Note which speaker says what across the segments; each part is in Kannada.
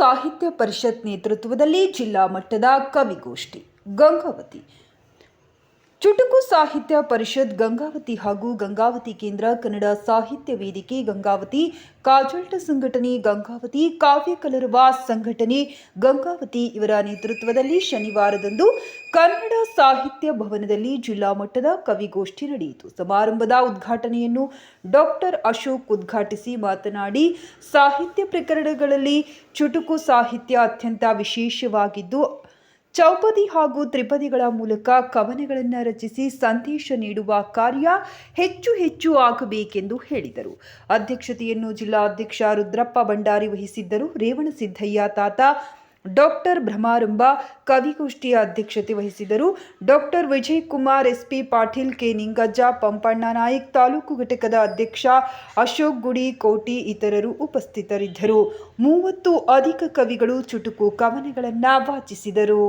Speaker 1: ಸಾಹಿತ್ಯ ಪರಿಷತ್ ನೇತೃತ್ವದಲ್ಲಿ ಜಿಲ್ಲಾ ಮಟ್ಟದ ಕವಿಗೋಷ್ಠಿ ಗಂಗಾವತಿ. ಚುಟುಕು ಸಾಹಿತ್ಯ ಪರಿಷತ್ ಗಂಗಾವತಿ ಹಾಗೂ ಗಂಗಾವತಿ ಕೇಂದ್ರ ಕನ್ನಡ ಸಾಹಿತ್ಯ ವೇದಿಕೆ ಗಂಗಾವತಿ, ಕಾಜೋಲ್ಟ ಸಂಘಟನೆ ಗಂಗಾವತಿ, ಕಾವ್ಯ ಕಲರವ ಸಂಘಟನೆ ಗಂಗಾವತಿ ಇವರ ನೇತೃತ್ವದಲ್ಲಿ ಶನಿವಾರದಂದು ಕನ್ನಡ ಸಾಹಿತ್ಯ ಭವನದಲ್ಲಿ ಜಿಲ್ಲಾ ಮಟ್ಟದ ಕವಿಗೋಷ್ಠಿ ನಡೆಯಿತು. ಸಮಾರಂಭದ ಉದ್ಘಾಟನೆಯನ್ನು ಡಾಕ್ಟರ್ ಅಶೋಕ್ ಉದ್ಘಾಟಿಸಿ ಮಾತನಾಡಿ, ಸಾಹಿತ್ಯ ಪ್ರಕರಣಗಳಲ್ಲಿ ಚುಟುಕು ಸಾಹಿತ್ಯ ಅತ್ಯಂತ ವಿಶೇಷವಾಗಿದ್ದು, ಚೌಪದಿ ಹಾಗೂ ತ್ರಿಪದಿಗಳ ಮೂಲಕ ಕವನಗಳನ್ನು ರಚಿಸಿ ಸಂದೇಶ ನೀಡುವ ಕಾರ್ಯ ಹೆಚ್ಚು ಆಗಬೇಕೆಂದು ಹೇಳಿದರು. ಅಧ್ಯಕ್ಷತೆಯನ್ನು ಜಿಲ್ಲಾಧ್ಯಕ್ಷ ರುದ್ರಪ್ಪ ಭಂಡಾರಿ ವಹಿಸಿದ್ದರು. ರೇವಣಸಿದ್ದಯ್ಯ ತಾತ, ಡಾಕ್ಟರ್ ಭ್ರಮಾರಂಭ ಕವಿಗೋಷ್ಠಿಯ ಅಧ್ಯಕ್ಷತೆ ವಹಿಸಿದರು. Doctor Vijayakumar, SP Patil, K Ningajja, Pampanna Nayak, taluk ಘಟಕದ ಅಧ್ಯಕ್ಷ ಅಶೋಕ್ ಗುಡಿ ಕೋಟಿ ಇತರರು ಉಪಸ್ಥಿತರಿದ್ದರು. 30 ಅಧಿಕ ಕವಿಗಳು ಚುಟುಕು ಕವನಗಳನ್ನು ವಾಚಿಸಿದರು.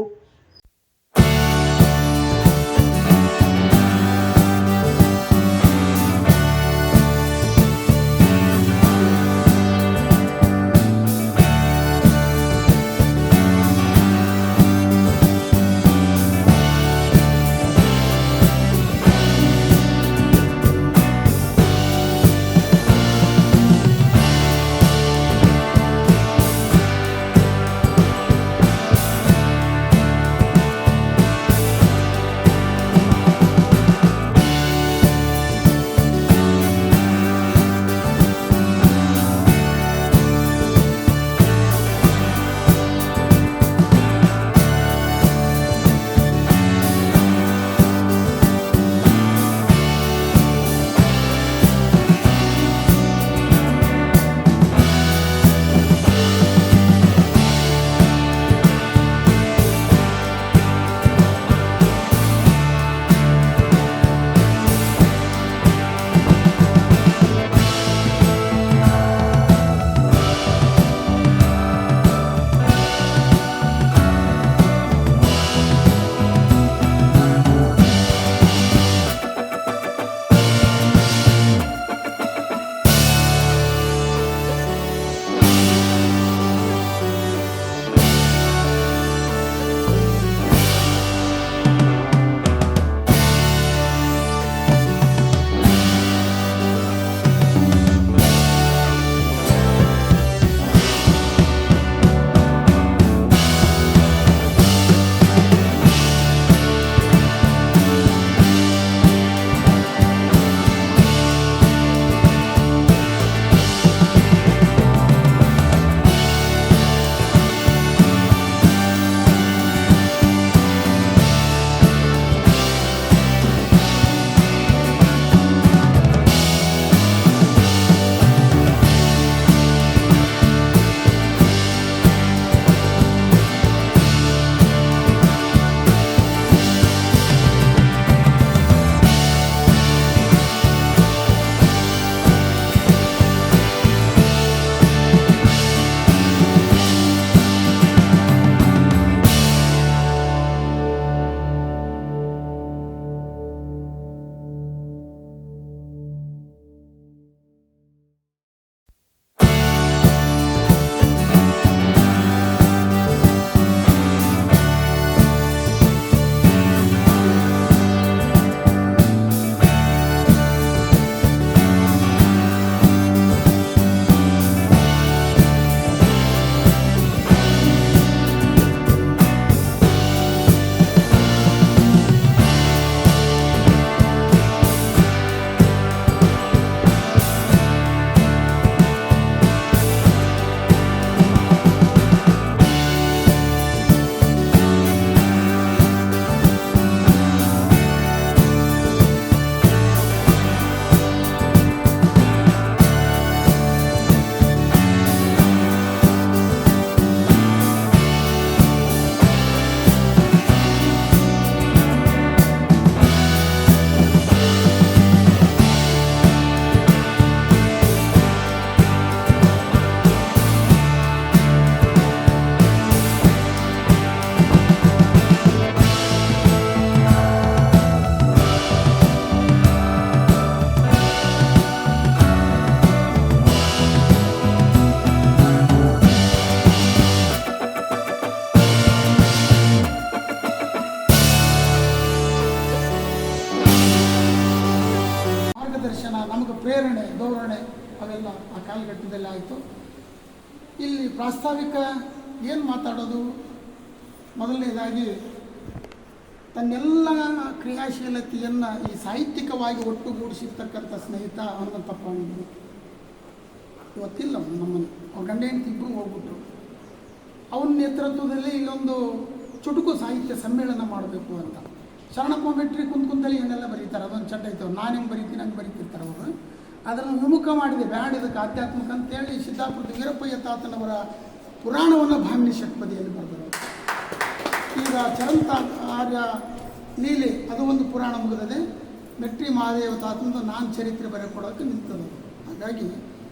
Speaker 2: ಕಾಲಘಟ್ಟದಲ್ಲಿ ಆಯಿತು. ಇಲ್ಲಿ ಪ್ರಾಸ್ತಾವಿಕ ಏನು ಮಾತಾಡೋದು, ಮೊದಲನೇದಾಗಿ ತನ್ನೆಲ್ಲ ಕ್ರಿಯಾಶೀಲತೆಯನ್ನು ಈ ಸಾಹಿತ್ಯಿಕವಾಗಿ ಒಟ್ಟುಗೂಡಿಸಿರ್ತಕ್ಕಂಥ ಸ್ನೇಹಿತ ಹನುಮಂತಪ್ಪ ಅವರು ಇವತ್ತಿಲ್ಲ. ನಮ್ಮನ್ನು ಅವ್ರ ಗಂಡ ಹೆಂಡತಿ ಇಬ್ಬರು ಹೋಗ್ಬಿಟ್ರು. ಅವನ ನೇತೃತ್ವದಲ್ಲಿ ಇಲ್ಲೊಂದು ಚುಟುಕು ಸಾಹಿತ್ಯ ಸಮ್ಮೇಳನ ಮಾಡಬೇಕು ಅಂತ ಶರಣಪ್ಪ ಮೆಟ್ರಿ ಕುಂತಲ್ಲಿ ಏನೆಲ್ಲ ಬರೀತಾರೆ, ಅದೊಂದು ಚಟ ಇತ್ತು. ನಾನು ಹೆಂಗೆ ಬರೀತೀನಿ ಹಂಗೆ ಬರೀತಿರ್ತಾರೆ ಅವರು. ಅದನ್ನು ವಿಮುಖ ಮಾಡಿದೆ, ಬ್ಯಾಡ ಇದಕ್ಕೆ ಆಧ್ಯಾತ್ಮಿಕ ಅಂತೇಳಿ ಸಿದ್ದಾಪುರದ ವೀರಪ್ಪಯ್ಯ ತಾತನವರ ಪುರಾಣವನ್ನು ಭಾಮಿನಿ ಷಟ್ಪದಿಯಲ್ಲಿ ಬರೆದರು. ಈಗ ಚರಂತ ಆರ್ಯ ಲೀಲೆ ಅದು ಒಂದು ಪುರಾಣ ಮುಗಿದದೆ. ಮೆಟ್ರಿ ಮಹಾದೇವ ತಾತಂದು ನಾನು ಚರಿತ್ರೆ ಬರೆಕೊಡೋಕ್ಕೆ ನಿಂತದ್ದು. ಹಾಗಾಗಿ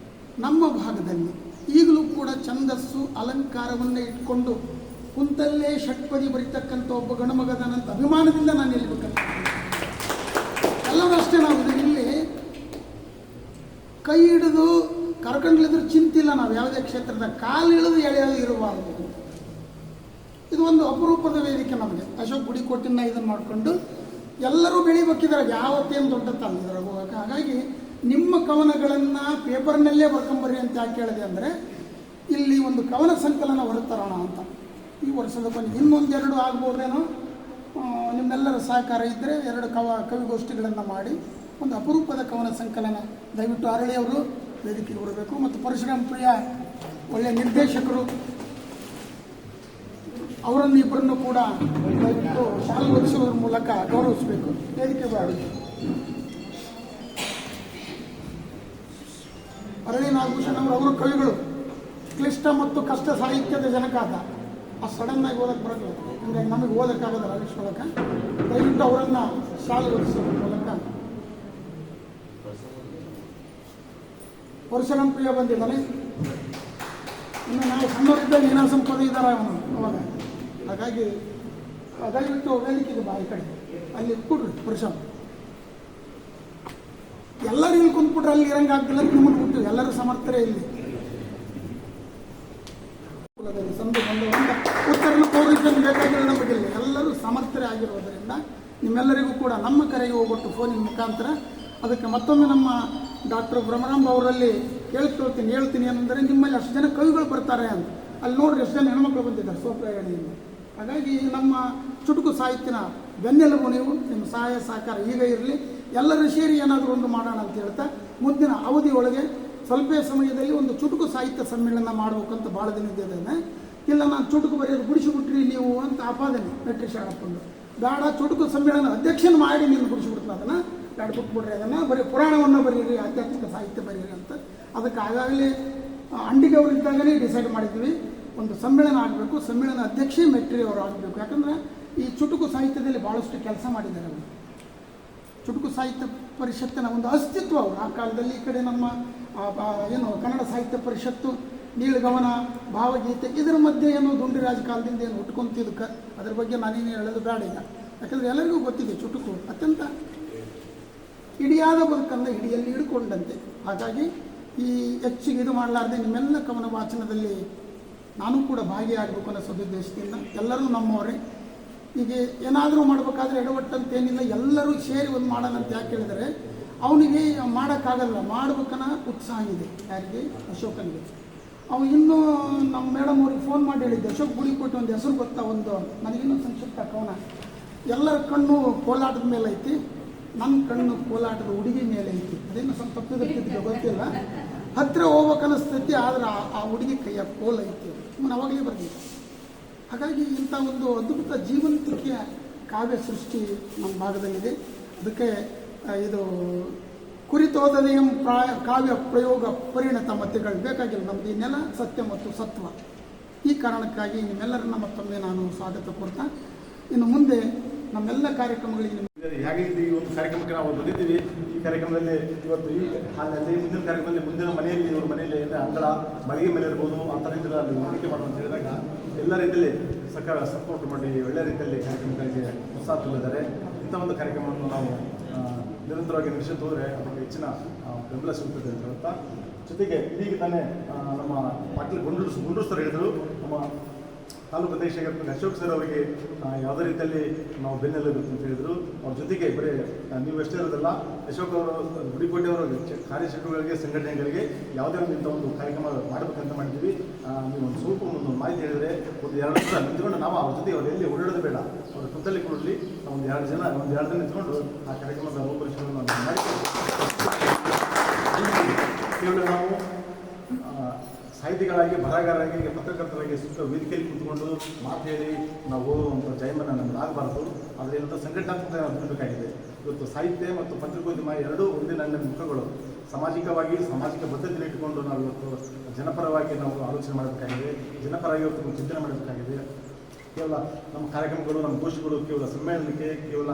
Speaker 2: ನಮ್ಮ ಭಾಗದಲ್ಲಿ ಈಗಲೂ ಕೂಡ ಛಂದಸ್ಸು ಅಲಂಕಾರವನ್ನೇ ಇಟ್ಕೊಂಡು ಕುಂತಲ್ಲೇ ಷಟ್ಪದಿ ಬರೀತಕ್ಕಂಥ ಒಬ್ಬ ಗಣಮಗದನಂತ ಅಭಿಮಾನದಿಂದ ನಾನು ನಿಲ್ಲಬೇಕಂತ ಎಲ್ಲರೂ ಅಷ್ಟೇ. ನಾವು ಇಲ್ಲಿ ಕೈ ಹಿಡಿದು ಕರ್ಕೊಂಡ್ಲಿದ್ರು ಚಿಂತಿಲ್ಲ. ನಾವು ಯಾವುದೇ ಕ್ಷೇತ್ರದ ಕಾಲು ಇಳಿದು ಎಳೆಯೋದು ಇರಬಾರ್ದು. ಇದು ಒಂದು ಅಪರೂಪದ ವೇದಿಕೆ ನಮಗೆ. ಅಶೋಕ್ ಗುಡಿಕೋಟಿನ ಇದನ್ನು ಮಾಡಿಕೊಂಡು ಎಲ್ಲರೂ ಬೆಳಿಬೇಕಿದ್ದಾರೆ. ಯಾವತ್ತೇನು ದೊಡ್ಡತ್ತಲ್ಲ ಇದ್ರಾಗ ಹೋಗಕ್ಕೆ. ಹಾಗಾಗಿ ನಿಮ್ಮ ಕವನಗಳನ್ನು ಪೇಪರ್ನಲ್ಲೇ ಬರ್ಕೊಂಬರ್ರಿ ಅಂತ ಯಾಕೆ ಕೇಳಿದೆ ಅಂದರೆ, ಇಲ್ಲಿ ಒಂದು ಕವನ ಸಂಕಲನ ಹೊರತರೋಣ ಅಂತ. ಈ ವರ್ಷದ ಕೊನೆಗೆ ಇನ್ನೊಂದೆರಡು ಆಗ್ಬೋದೇನೋ, ನಿಮ್ಮೆಲ್ಲರ ಸಹಕಾರ ಇದ್ದರೆ 2 ಕವಿಗೋಷ್ಠಿಗಳನ್ನು ಮಾಡಿ ಒಂದು ಅಪರೂಪದ ಕವನ ಸಂಕಲನ. ದಯವಿಟ್ಟು ಅರಳಿಯವರು ವೇದಿಕೆಗೆ ಬರಬೇಕು. ಮತ್ತು ಪರಶುರಾಮ್ ಪ್ರಿಯ ಒಳ್ಳೆಯ ನಿರ್ದೇಶಕರು, ಅವರನ್ನಿಬ್ಬರನ್ನು ಕೂಡ ದಯವಿಟ್ಟು ಶಾಲೆ ಒದಿಸುವುದರ ಮೂಲಕ ಗೌರವಿಸಬೇಕು. ವೇದಿಕೆ ಮಾಡಿ ಅರಳಿ ನಾಗಭೂಷಣ್ ಅವರು ಕವಿಗಳು. ಕ್ಲಿಷ್ಟ ಮತ್ತು ಕಷ್ಟ ಸಾಹಿತ್ಯದ ಜನಕಾದ. ಆ ಸಡನ್ನಾಗಿ ಓದಕ್ಕೆ ಬರೋಲ್ಲ, ಹಂಗಾಗಿ ನಮಗೆ ಓದಕ್ಕಾಗೋದಲ್ಲ ಅಳಿಸ್ಕೊಳ್ಳೋಕೆ. ದಯವಿಟ್ಟು ಅವರನ್ನು ಶಾಲೆ ಒದಿಸೋದ್ರ ಮೂಲಕ. ಪರಶುರಾಮ್ ಪ್ರಿಯ ಬಂದಿದ್ದಾನೆ. ಇನ್ನು ನಾವು ಸಣ್ಣವರಿದ್ದಾಗ ನೀನಾಸಂ ಪದ ಇದ್ದಾರೆ ಅವನು ಅವಾಗ. ಹಾಗಾಗಿ ದಯವಿಟ್ಟು ವೇದಿಕೆಗೆ ಬಾ, ಈ ಕಡೆ ಅಲ್ಲಿ ಕೊಡ್ರಿ ಪರಶುರಾಮ್. ಎಲ್ಲರೂ ಇಲ್ಲಿ ಕುಂತ್ಬಿಟ್ರೆ ಅಲ್ಲಿ ಇರಂಗಾಗ್ತಿಲ್ಲ, ನಿಮ್ಮನ್ನು ಬಿಟ್ಟು ಎಲ್ಲರೂ ಸಮರ್ಥರೇ ಇಲ್ಲಿ. ಸಂದು ಬಂದವರಿಂದ ಉತ್ತರನ ಪೌರಸ್ಟನ್ನು ಬೇಕಾಗಿಲ್ಲ ನಮಗೆ. ಎಲ್ಲರೂ ಸಮರ್ಥರೇ ಆಗಿರೋದರಿಂದ ನಿಮ್ಮೆಲ್ಲರಿಗೂ ಕೂಡ ನಮ್ಮ ಕರೆಗೆ ಹೋಗ್ಬಿಟ್ಟು ಫೋನಿನ ಮುಖಾಂತರ ಅದಕ್ಕೆ ಮತ್ತೊಮ್ಮೆ ನಮ್ಮ ಡಾಕ್ಟರ್ ಬ್ರಹ್ಮರಾಂಬ ಅವರಲ್ಲಿ ಹೇಳ್ತೀನಿ ಏನಂದರೆ, ನಿಮ್ಮಲ್ಲಿ ಅಷ್ಟು ಜನ ಕವಿಗಳು ಬರ್ತಾರೆ ಅಂತ. ಅಲ್ಲಿ ನೋಡ್ರಿ ಎಷ್ಟು ಜನ ಹೆಣ್ಮಕ್ಳು ಬಂದಿದ್ದಾರೆ ಸೋಪ್ರಾಯಣಿಯಿಂದ. ಹಾಗಾಗಿ ನಮ್ಮ ಚುಟುಕು ಸಾಹಿತ್ಯನ ಬೆನ್ನೆಲುಬು ನೀವು. ನಿಮ್ಮ ಸಹಾಯ ಸಹಕಾರ ಈಗ ಇರಲಿ. ಎಲ್ಲರೂ ಸೇರಿ ಏನಾದರೂ ಒಂದು ಮಾಡೋಣ ಅಂತ ಹೇಳ್ತಾ, ಮುಂದಿನ ಅವಧಿಯೊಳಗೆ ಸ್ವಲ್ಪ ಸಮಯದಲ್ಲಿ ಒಂದು ಚುಟುಕು ಸಾಹಿತ್ಯ ಸಮ್ಮೇಳನ ಮಾಡಬೇಕಂತ ಭಾಳ ದಿನದಿದ್ದೇನೆ. ಇಲ್ಲ ನಾನು ಚುಟುಕು ಬರೆಯೋದು ಬಿಡಿಸಿಬಿಟ್ರಿ ನೀವು ಅಂತ ಆಪಾದನೆ ಮೆಟ್ರಿ ಶಾಣಪ್ಪಂದು. ಬೇಡ, ಚುಟುಕು ಸಮ್ಮೇಳನ ಅಧ್ಯಕ್ಷನ ಮಾಡಿ ನೀನು ಬಿಡಿಸಿಬಿಡ್ತೀನಿ ಅದನ್ನು, ಬೇಡ ಬಿಟ್ಬಿಡ್ರಿ ಅದನ್ನು, ಬರೀ ಪುರಾಣವನ್ನು ಬರೀರಿ, ಆಧ್ಯಾತ್ಮಿಕ ಸಾಹಿತ್ಯ ಬರೀರಿ ಅಂತ. ಅದಕ್ಕೆ ಆಗಾಗಲೇ ಅಂಡಿಗವರಿದ್ದಾಗಲೇ ಡಿಸೈಡ್ ಮಾಡಿದ್ವಿ ಒಂದು ಸಮ್ಮೇಳನ ಆಗಬೇಕು. ಸಮ್ಮೇಳನ ಅಧ್ಯಕ್ಷೆ ಮೆಟ್ರಿ ಅವರು ಆಗಬೇಕು. ಯಾಕಂದರೆ ಈ ಚುಟುಕು ಸಾಹಿತ್ಯದಲ್ಲಿ ಭಾಳಷ್ಟು ಕೆಲಸ ಮಾಡಿದ್ದಾರೆ ಅವರು. ಚುಟುಕು ಸಾಹಿತ್ಯ ಪರಿಷತ್ತಿನ ಒಂದು ಅಸ್ತಿತ್ವ ಅವರು ಆ ಕಾಲದಲ್ಲಿ. ಈ ಕಡೆ ನಮ್ಮ ಕನ್ನಡ ಸಾಹಿತ್ಯ ಪರಿಷತ್ತು, ನೀಳಗಮನ, ಭಾವಗೀತೆ, ಇದರ ಮಧ್ಯೆ ಏನು ದುಂಡಿರಾಜ ಕಾಲದಿಂದ ಏನು ಹುಟ್ಕೊಂತಿದ್ದಕ್ಕೆ ಅದ್ರ ಬಗ್ಗೆ ನಾನೇನು ಹೇಳೋದು ಬೇಡ ಈಗ. ಯಾಕಂದರೆ ಎಲ್ಲರಿಗೂ ಗೊತ್ತಿದೆ ಚುಟುಕು ಅತ್ಯಂತ ಇಡಿಯಾದ ಬದುಕನ್ನು ಹಿಡಿಯಲ್ಲಿ ಹಿಡ್ಕೊಂಡಂತೆ. ಹಾಗಾಗಿ ಈ ಹೆಚ್ಚಿಗೆ ಇದು ಮಾಡಲಾರ್ದೆ ನಿಮ್ಮೆಲ್ಲ ಕವನ ವಾಚನದಲ್ಲಿ ನಾನು ಕೂಡ ಭಾಗಿಯಾಗಬೇಕು ಅನ್ನೋ ಸದುದ್ದೇಶದಿಂದ ಎಲ್ಲರೂ ನಮ್ಮವರೇ. ಹೀಗೆ ಏನಾದರೂ ಮಾಡಬೇಕಾದ್ರೆ ಎಡವಟ್ಟಂತೇನಿಲ್ಲ, ಎಲ್ಲರೂ ಸೇರಿ ಒಂದು ಮಾಡೋಣ ಅಂತ ಯಾಕೆ ಹೇಳಿದರೆ, ಅವನಿಗೆ ಮಾಡೋಕ್ಕಾಗಲ್ಲ, ಮಾಡ್ಬೇಕನ್ನೋ ಉತ್ಸಾಹ ಇದೆ. ಯಾರಿಗೆ? ಅಶೋಕನಿಗೆ. ಅವನು ಇನ್ನೂ ನಮ್ಮ ಮೇಡಮ್ ಅವ್ರಿಗೆ ಫೋನ್ ಮಾಡಿ ಹೇಳಿದ್ದೆ, ಅಶೋಕ್ ಗುಡಿಕೋಟೆ ಒಂದು ಹೆಸರು ಗೊತ್ತಾ ಒಂದು, ನನಗಿನ್ನೂ ಸಂಕ್ಷಿಪ್ತ ಕವನ. ಎಲ್ಲರ ಕಣ್ಣು ಕೋಲಾಟದ ಮೇಲೆ ಐತಿ, ನನ್ನ ಕಣ್ಣು ಕೋಲಾಟದ ಹುಡುಗಿ ಮೇಲೆ ಐತಿ. ಅದೇನು ಸ್ವಲ್ಪ ತಪ್ಪಿದಕ್ಕಿದ್ದು ಗೊತ್ತಿಲ್ಲ. ಹತ್ತಿರ ಹೋಗ್ಬೇಕನ್ನಿಸ್ತೈತಿ, ಆದರೆ ಆ ಹುಡುಗಿ ಕೈಯ ಕೋಲ್ ಐತಿ. ನಾನು ಅವಾಗಲೇ ಬರ್ತಿದ್ದೆ. ಹಾಗಾಗಿ ಇಂಥ ಒಂದು ಅದ್ಭುತ ಜೀವಂತಿಕೆಯ ಕಾವ್ಯ ಸೃಷ್ಟಿ ನಮ್ಮ ಭಾಗದಲ್ಲಿದೆ. ಅದಕ್ಕೆ ಇದು ಕುರಿತೋದನೆಯ ಕಾವ್ಯ ಪ್ರಯೋಗ ಪರಿಣತ ಮತಗಳು ಬೇಕಾಗಿಲ್ಲ. ನಮ್ಮದು ಈ ನೆಲ ಸತ್ಯ ಮತ್ತು ಸತ್ವ. ಈ ಕಾರಣಕ್ಕಾಗಿ ನಿಮ್ಮೆಲ್ಲರನ್ನ ಮತ್ತೊಮ್ಮೆ ನಾನು ಸ್ವಾಗತ ಕೊಡ್ತಾ, ಇನ್ನು ಮುಂದೆ ನಮ್ಮೆಲ್ಲ ಕಾರ್ಯಕ್ರಮಗಳಿಗೆ
Speaker 3: ಹೇಗೆ ಈ ಒಂದು ಕಾರ್ಯಕ್ರಮಕ್ಕೆ ನಾವು ಬಂದಿದ್ದೀವಿ. ಈ ಕಾರ್ಯಕ್ರಮದಲ್ಲಿ ಇವತ್ತು ಈ ಹಾಲಿನಲ್ಲಿ ಮುಂದಿನ ಕಾರ್ಯಕ್ರಮದಲ್ಲಿ ಮುಂದಿನ ಮನೆಯಲ್ಲಿ ಇವ್ರ ಮನೆಯಲ್ಲಿ ಅಂಗಳ ಮಳಿಗೆ ಮೇಲೆ ಇರ್ಬೋದು ಅಂತ ರೀತಿಯಲ್ಲಿ ಅಲ್ಲಿ ಹೂಡಿಕೆ ಮಾಡುವಂತ ಹೇಳಿದಾಗ ಎಲ್ಲ ರೀತಿಯಲ್ಲಿ ಸರ್ಕಾರ ಸಪೋರ್ಟ್ ಮಾಡಿ ಒಳ್ಳೆ ರೀತಿಯಲ್ಲಿ ಕಾರ್ಯಕ್ರಮಗಳಿಗೆ ಉತ್ಸಾಹ ತುಂಬಿದ್ದಾರೆ. ಇಂಥ ಒಂದು ಕಾರ್ಯಕ್ರಮವನ್ನು ನಾವು ನಿರಂತರವಾಗಿ ನಡೆಸುತ್ತಾ ಹೋದರೆ ಅದಕ್ಕೆ ಹೆಚ್ಚಿನ ಬೆಂಬಲ ಸಿಗುತ್ತದೆ ಅಂತ ಹೇಳ್ತಾ, ಜೊತೆಗೆ ಇದೀಗ ತಾನೇ ನಮ್ಮ ಪಾಟೀಲ್ ಗುಂಡೂರು ಸರ್ ಹೇಳಿದರು, ನಮ್ಮ ತಾಲೂಕು ಅಧ್ಯಕ್ಷರಾಗಿರ್ತಕ್ಕಂಥ ಅಶೋಕ್ ಸರ್ ಅವರಿಗೆ ಯಾವುದೇ ರೀತಿಯಲ್ಲಿ ನಾವು ಬೆನ್ನೆಲುಬು ಅಂತ ಹೇಳಿದರು. ಅವ್ರ ಜೊತೆಗೆ ಬರೀ ನೀವು ಎಷ್ಟೇ ಇರೋದಲ್ಲ, ಅಶೋಕ್ ಅವರು ಗುಡಿಕೋಟೆ ಅವರ ಕಾರ್ಯಚಟುವಟಿಕೆಗಳಿಗೆ ಸಂಘಟನೆಗಳಿಗೆ ಯಾವುದೇ ಒಂದು ಇಂಥ ಒಂದು ಕಾರ್ಯಕ್ರಮ ಮಾಡಬೇಕಂತ ಮಾಡಿದ್ದೀವಿ. ನೀವು ಒಂದು ಸ್ವಲ್ಪ ಒಂದು ಮಾಹಿತಿ ಹೇಳಿದರೆ ಒಂದು 2 ವರ್ಷ ನಿಂತ್ಕೊಂಡು ನಾವು ಅವ್ರ ಜೊತೆಗೆ ಅವ್ರು ಎಲ್ಲಿ ಓಡಾಡೋದು ಬೇಡ, ಅವ್ರ ಕುಂತಲ್ಲಿ ಕೊಡಲಿ, ಒಂದು 2 ದಿನ ನಿಂತ್ಕೊಂಡು ಆ ಕಾರ್ಯಕ್ರಮದ ರೂಪರೇಷೆಗಳನ್ನು ಮಾಡಿ ಕೇವಲ ನಾವು ಸಾಹಿತಿಗಳಾಗಿ, ಬರಹಗಾರರಾಗಿ, ಪತ್ರಕರ್ತರಾಗಿ ಸುತ್ತ ವೇದಿಕೆಯಲ್ಲಿ ಕೂತ್ಕೊಂಡು ಮಾತು ಹೇಳಿ ನಾವು ಓದುವಂಥ ಜಯಮನ ನಮ್ಗೆ ಆಗಬಾರ್ದು. ಆದರೆ ಇವತ್ತು ಸಂಘಟನಾತ್ಮಕ ಬರಬೇಕಾಗಿದೆ. ಇವತ್ತು ಸಾಹಿತ್ಯ ಮತ್ತು ಪತ್ರಿಕೋದ್ಯಮ ಎರಡೂ ಒಂದೇ ನನ್ನ ಮುಖಗಳು. ಸಾಮಾಜಿಕ ಬದ್ಧತೆಯನ್ನು ಇಟ್ಟುಕೊಂಡು ನಾವು ಇವತ್ತು ಜನಪರವಾಗಿ ನಾವು ಆಲೋಚನೆ ಮಾಡಬೇಕಾಗಿದೆ, ಜನಪರವಾಗಿ ಇವತ್ತು ಚಿಂತನೆ ಮಾಡಬೇಕಾಗಿದೆ. ಕೇವಲ ನಮ್ಮ ಕಾರ್ಯಕ್ರಮಗಳು, ನಮ್ಮ ಗೋಷ್ಠಿಗಳು ಕೇವಲ ಸಮ್ಮೇಳನಕ್ಕೆ, ಕೇವಲ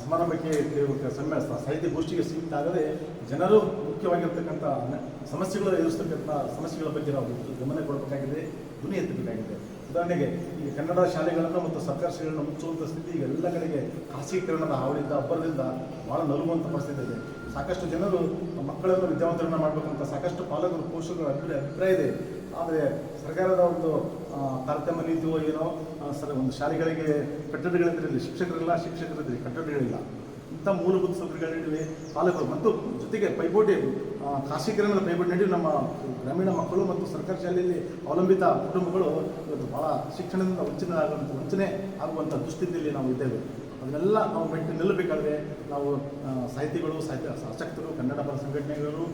Speaker 3: ಸಮಾರಂಭಕ್ಕೆ, ಸಾಹಿತ್ಯ ಗೋಷ್ಠಿಗೆ ಸೀಮಿತ ಆಗದೆ ಜನರು ಮುಖ್ಯವಾಗಿರ್ತಕ್ಕಂಥ ಸಮಸ್ಯೆಗಳು ಎದುರಿಸ್ತಕ್ಕಂಥ ಸಮಸ್ಯೆಗಳ ಬಗ್ಗೆ ನಾವು ಗಮನ ಕೊಡಬೇಕಾಗಿದೆ, ಧ್ವನಿ ಎತ್ತಬೇಕಾಗಿದೆ. ಉದಾಹರಣೆಗೆ ಈಗ ಕನ್ನಡ ಶಾಲೆಗಳನ್ನು ಮತ್ತು ಸರ್ಕಾರಿ ಶಾಲೆಗಳನ್ನು ಮುಚ್ಚುವಂಥ ಸ್ಥಿತಿ ಈಗ ಎಲ್ಲ ಕಡೆಗೆ ಖಾಸಗೀಕರಣದ ಹಾವಳಿಯಿಂದ ಅಬ್ಬರದಿಂದ ಭಾಳ ನಲುಗುವಂಥ ಪರಿಸ್ಥಿತಿ ಇದೆ. ಸಾಕಷ್ಟು ಜನರು ಮಕ್ಕಳನ್ನು ವಿದ್ಯಾವಂತರನ್ನ ಮಾಡಬೇಕಂತ ಸಾಕಷ್ಟು ಪಾಲಕರು, ಪೋಷಕರ ಅಭಿಪ್ರಾಯ ಇದೆ. ಆದರೆ ಸರ್ಕಾರದ ಒಂದು ತಾರತಮ್ಯ ನೀತಿಯೋ ಏನೋ ಒಂದು ಶಾಲೆಗಳಿಗೆ ಕಟ್ಟಡಗಳಿದ್ರಲ್ಲಿ ಶಿಕ್ಷಕರಿದ್ದರೆ ಕಟ್ಟಡಗಳಿಲ್ಲ. ಇಂಥ ಮೂಲಭೂತ ಸೌಕರ್ಯಗಳ ನಡುವೆ ಪಾಲಕರು ಮತ್ತು ಜೊತೆಗೆ ಪೈಪೋಟಿ, ಖಾಸಗೀಕರಣದ ಪೈಪೋಟಿ ನಡುವೆ ನಮ್ಮ ಗ್ರಾಮೀಣ ಮಕ್ಕಳು ಮತ್ತು ಸರ್ಕಾರಿ ಶಾಲೆಯಲ್ಲಿ ಅವಲಂಬಿತ ಕುಟುಂಬಗಳು ಇವತ್ತು ಭಾಳ ಶಿಕ್ಷಣದಿಂದ ವಂಚನೆ ಆಗುವಂಥ ದುಸ್ಥಿತಿಯಲ್ಲಿ ನಾವು ಇದ್ದೇವೆ. ಅದನ್ನೆಲ್ಲ ನಾವು ಮೆಟ್ಟಿ ನಿಲ್ಲಬೇಕಾದ್ರೆ ನಾವು ಸಾಹಿತಿಗಳು, ಆಸಕ್ತರು, ಕನ್ನಡ ಪರ ಸಂಘಟನೆಗಳು,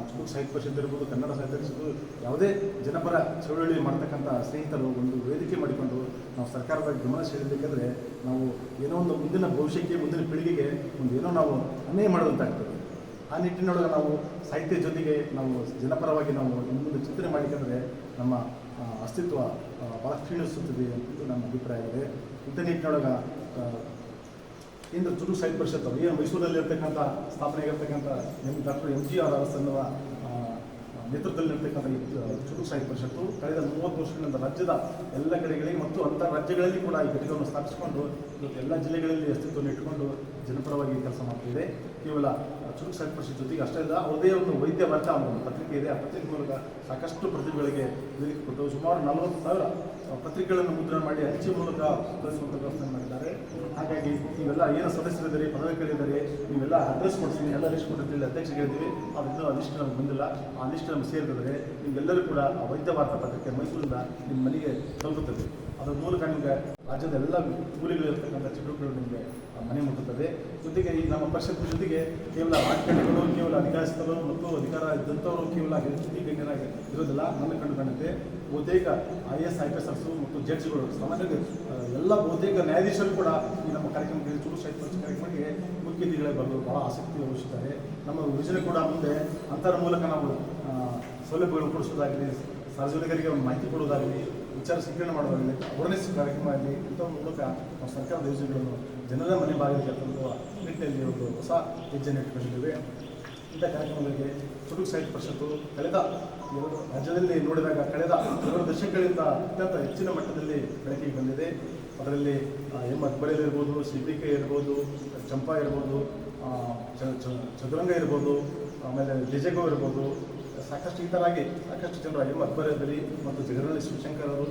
Speaker 3: ಚುಟುಕು ಸಾಹಿತ್ಯ ಪರಿಷತ್ ಇರ್ಬೋದು, ಕನ್ನಡ ಸಾಹಿತ್ಯ ಪರಿಷತ್ತು, ಯಾವುದೇ ಜನಪರ ಚಳವಳಿ ಮಾಡ್ತಕ್ಕಂಥ ಸ್ನೇಹಿತರು ಒಂದು ವೇದಿಕೆ ಮಾಡಿಕೊಂಡು ನಾವು ಸರ್ಕಾರದ ಗಮನ ಸೆಳೆಯಬೇಕಾದ್ರೆ ನಾವು ಏನೋ ಒಂದು ಮುಂದಿನ ಭವಿಷ್ಯಕ್ಕೆ, ಮುಂದಿನ ಪೀಳಿಗೆಗೆ ಏನೋ ನಾವು ಅನ್ಯಾಯ ಮಾಡೋದಂತಾಗ್ತದೆ. ಆ ನಿಟ್ಟಿನೊಳಗೆ ನಾವು ಸಾಹಿತ್ಯ ಜೊತೆಗೆ ನಾವು ಜನಪರವಾಗಿ ನಾವು ಮುಂದೆ ಚಿಂತನೆ ಮಾಡಿಕೊಂಡ್ರೆ ನಮ್ಮ ಅಸ್ತಿತ್ವ ಭಾಳ ಕ್ಷೀಣಿಸುತ್ತದೆ ಅಂತ ನನ್ನ ಅಭಿಪ್ರಾಯ ಇದೆ. ಇಂಥ ನಿಟ್ಟಿನೊಳಗೆ ಕೇಂದ್ರ ಚುಟುಕು ಸಾಹಿತ್ಯ ಪರಿಷತ್ ಏನು ಮೈಸೂರಲ್ಲಿ ಇರ್ತಕ್ಕಂಥ ಸ್ಥಾಪನೆಯಾಗಿರ್ತಕ್ಕಂಥ ಡಾಕ್ಟರ್ MGR ಅರಸನ್ನವರ ನೇತೃತ್ವದಲ್ಲಿರ್ತಕ್ಕಂಥ ಈ ಚುಟುಕು ಸಾಹಿತ್ಯ ಪರಿಷತ್ತು ಕಳೆದ 30 ವರ್ಷಗಳಿಂದ ರಾಜ್ಯದ ಎಲ್ಲ ಕಡೆಗಳಿಗೆ ಮತ್ತು ಅಂತರ ರಾಜ್ಯಗಳಲ್ಲಿ ಕೂಡ ಈ ಘಟಕವನ್ನು ಸ್ಥಾಪಿಸಿಕೊಂಡು ಇವತ್ತು ಎಲ್ಲ ಜಿಲ್ಲೆಗಳಲ್ಲಿ ಅಸ್ತಿತ್ವವನ್ನು ಇಟ್ಟುಕೊಂಡು ಜನಪರವಾಗಿ ಕೆಲಸ ಮಾಡ್ತಿದೆ. ಕೇವಲ ಚುಟುಕು ಸಾಹಿತ್ಯ ಪರಿಷತ್ ಜೊತೆಗೆ ಅಷ್ಟೇ ಅಲ್ಲ, ಅವರದೇ ಒಂದು ವೈದ್ಯ ವಾರ್ತಾ ಒಂದು ಪತ್ರಿಕೆ ಇದೆ. ಆ ಪತ್ರಿಕೆ ಮೂಲಕ ಸಾಕಷ್ಟು ಪ್ರತಿಭೆಗಳಿಗೆ ವೇದಿಕೆ ಕೊಟ್ಟು ಸುಮಾರು 40,000 ಪತ್ರಿಕೆಗಳನ್ನು ಮುದ್ರಣ ಮಾಡಿ ಅಂಚೆ ಮೂಲಕ ಕಳಿಸುವಂಥ ವ್ಯವಸ್ಥೆ ಮಾಡಿದ್ದಾರೆ. ಹಾಗಾಗಿ ನೀವೆಲ್ಲ ಏನು ಸದಸ್ಯರಿದ್ದಾರೆ, ಪದವಿಕರಿದ್ದಾರೆ, ನೀವೆಲ್ಲ ಅಡ್ರೆಸ್ ಕೊಡ್ತೀನಿ, ಎಲ್ಲ ಲಿಸ್ಟ್ ಕೊಟ್ಟಿರ್ತೀವಿ, ಅಧ್ಯಕ್ಷರಿಗೆ ಹೇಳ್ತೀವಿ. ಅದು ಆ ಲಿಸ್ಟ್ ನಮ್ಗೆ ಬಂದಿಲ್ಲ. ಆ ಲಿಸ್ಟ್ ನಮ್ಗೆ ಸೇರಿದ್ರೆ ನಿಮಗೆಲ್ಲರೂ ಕೂಡ ಆ ವೈದ್ಯ ವಾರ್ತಾ ಪತ್ರಿಕೆ ಮೈಸೂರಿಂದ ನಿಮ್ಮ ಮನೆಗೆ ತಲುಪುತ್ತದೆ. ಅದರ ಮೂಲಕ ನಿಮಗೆ ರಾಜ್ಯದ ಎಲ್ಲ ಮೂಲೆಗಳಿರ್ತಕ್ಕಂಥ ಚಟುವಟಿಕೆಗಳು ನಿಮಗೆ ಮನೆ ಮುಟ್ಟುತ್ತದೆ. ಜೊತೆಗೆ ಈ ನಮ್ಮ ಪರಿಷತ್ ಜೊತೆಗೆ ಕೇವಲ ರಾಜಕಾರಣಿಗಳು, ಕೇವಲ ಅಧಿಕಾರಸ್ಥರು ಮತ್ತು ಅಧಿಕಾರ ಇದ್ದಂಥವರು ಕೇವಲ ಸ್ಥಿತಿಗಣ್ಯರಾಗಿ ಇರೋದಿಲ್ಲ. ನನ್ನ ಕಂಡುಕೊಂಡಂತೆ ಬಹುತೇಕ IAS IPS ಮತ್ತು ಜಡ್ಜ್ಗಳು, ಸಾಮಾನ್ಯವಾಗಿ ಎಲ್ಲ ಬಹುತೇಕ ನ್ಯಾಯಾಧೀಶರು ಕೂಡ ಈ ನಮ್ಮ ಕಾರ್ಯಕ್ರಮಕ್ಕೆ, ಚುಟುಕು ಸಾಹಿತ್ಯ ಪರಿಷತ್ ಕಾರ್ಯಕ್ರಮಕ್ಕೆ ಮುಖ್ಯ ಅತಿಥಿಗಳೇ ಬರಲು ಭಾಳ ಆಸಕ್ತಿ ವಹಿಸುತ್ತಾರೆ. ನಮ್ಮ ಯೋಜನೆ ಕೂಡ ಮುಂದೆ ಅಂತರ ಮೂಲಕ ನಾವು ಸೌಲಭ್ಯಗಳನ್ನು ಕೊಡಿಸೋದಾಗಲಿ, ಸಾರ್ವಜನಿಕರಿಗೆ ಒಂದು ಮಾಹಿತಿ ಕೊಡೋದಾಗಲಿ, ವಿಚಾರ ಸಂಕಿರಣ ಮಾಡೋದಾಗಲಿ, ಅವೇರ್ನೆಸ್ ಕಾರ್ಯಕ್ರಮ ಆಗಲಿ, ಇಂಥ ಮೂಲಕ ನಾವು ಸರ್ಕಾರದ ಯೋಜನೆಗಳನ್ನು ಜನರ ಮನೆ ಬಾಗಿಲಿಗೆ ತಲುಪುವ ನಿಟ್ಟಿನಲ್ಲಿ ಒಂದು ಹೊಸ ಹೆಜ್ಜೆಯನ್ನು ಇಟ್ಟುಕೊಂಡಿದ್ದೇವೆ. ಇಂಥ ಕಾರ್ಯಕ್ರಮಗಳಿಗೆ ಚುಟುಕು ಸಾಹಿತ್ಯ ಪರಿಷತ್ತು ರಾಜ್ಯದಲ್ಲಿ ನೋಡಿದಾಗ ಕಳೆದ 2 ದಶಕಗಳಿಂದ ಅತ್ಯಂತ ಹೆಚ್ಚಿನ ಮಟ್ಟದಲ್ಲಿ ಬೆಳಕಿಗೆ ಬಂದಿದೆ. ಅದರಲ್ಲಿ ಅಕ್ಬರೇಲ್ ಇರ್ಬೋದು, CPK ಇರ್ಬೋದು, ಚಂಪಾ ಇರ್ಬೋದು, ಚದುರಂಗ ಇರ್ಬೋದು, ಆಮೇಲೆ ಡಿಜೆಗೋ ಇರ್ಬೋದು, ಸಾಕಷ್ಟು ಈ ಥರಾಗಿ ಸಾಕಷ್ಟು ಜನರು ಅಕ್ಬರೇಲಿ ಮತ್ತು ಜಗರಳ್ಳಿ ಶಿವಶಂಕರ್ ಅವರು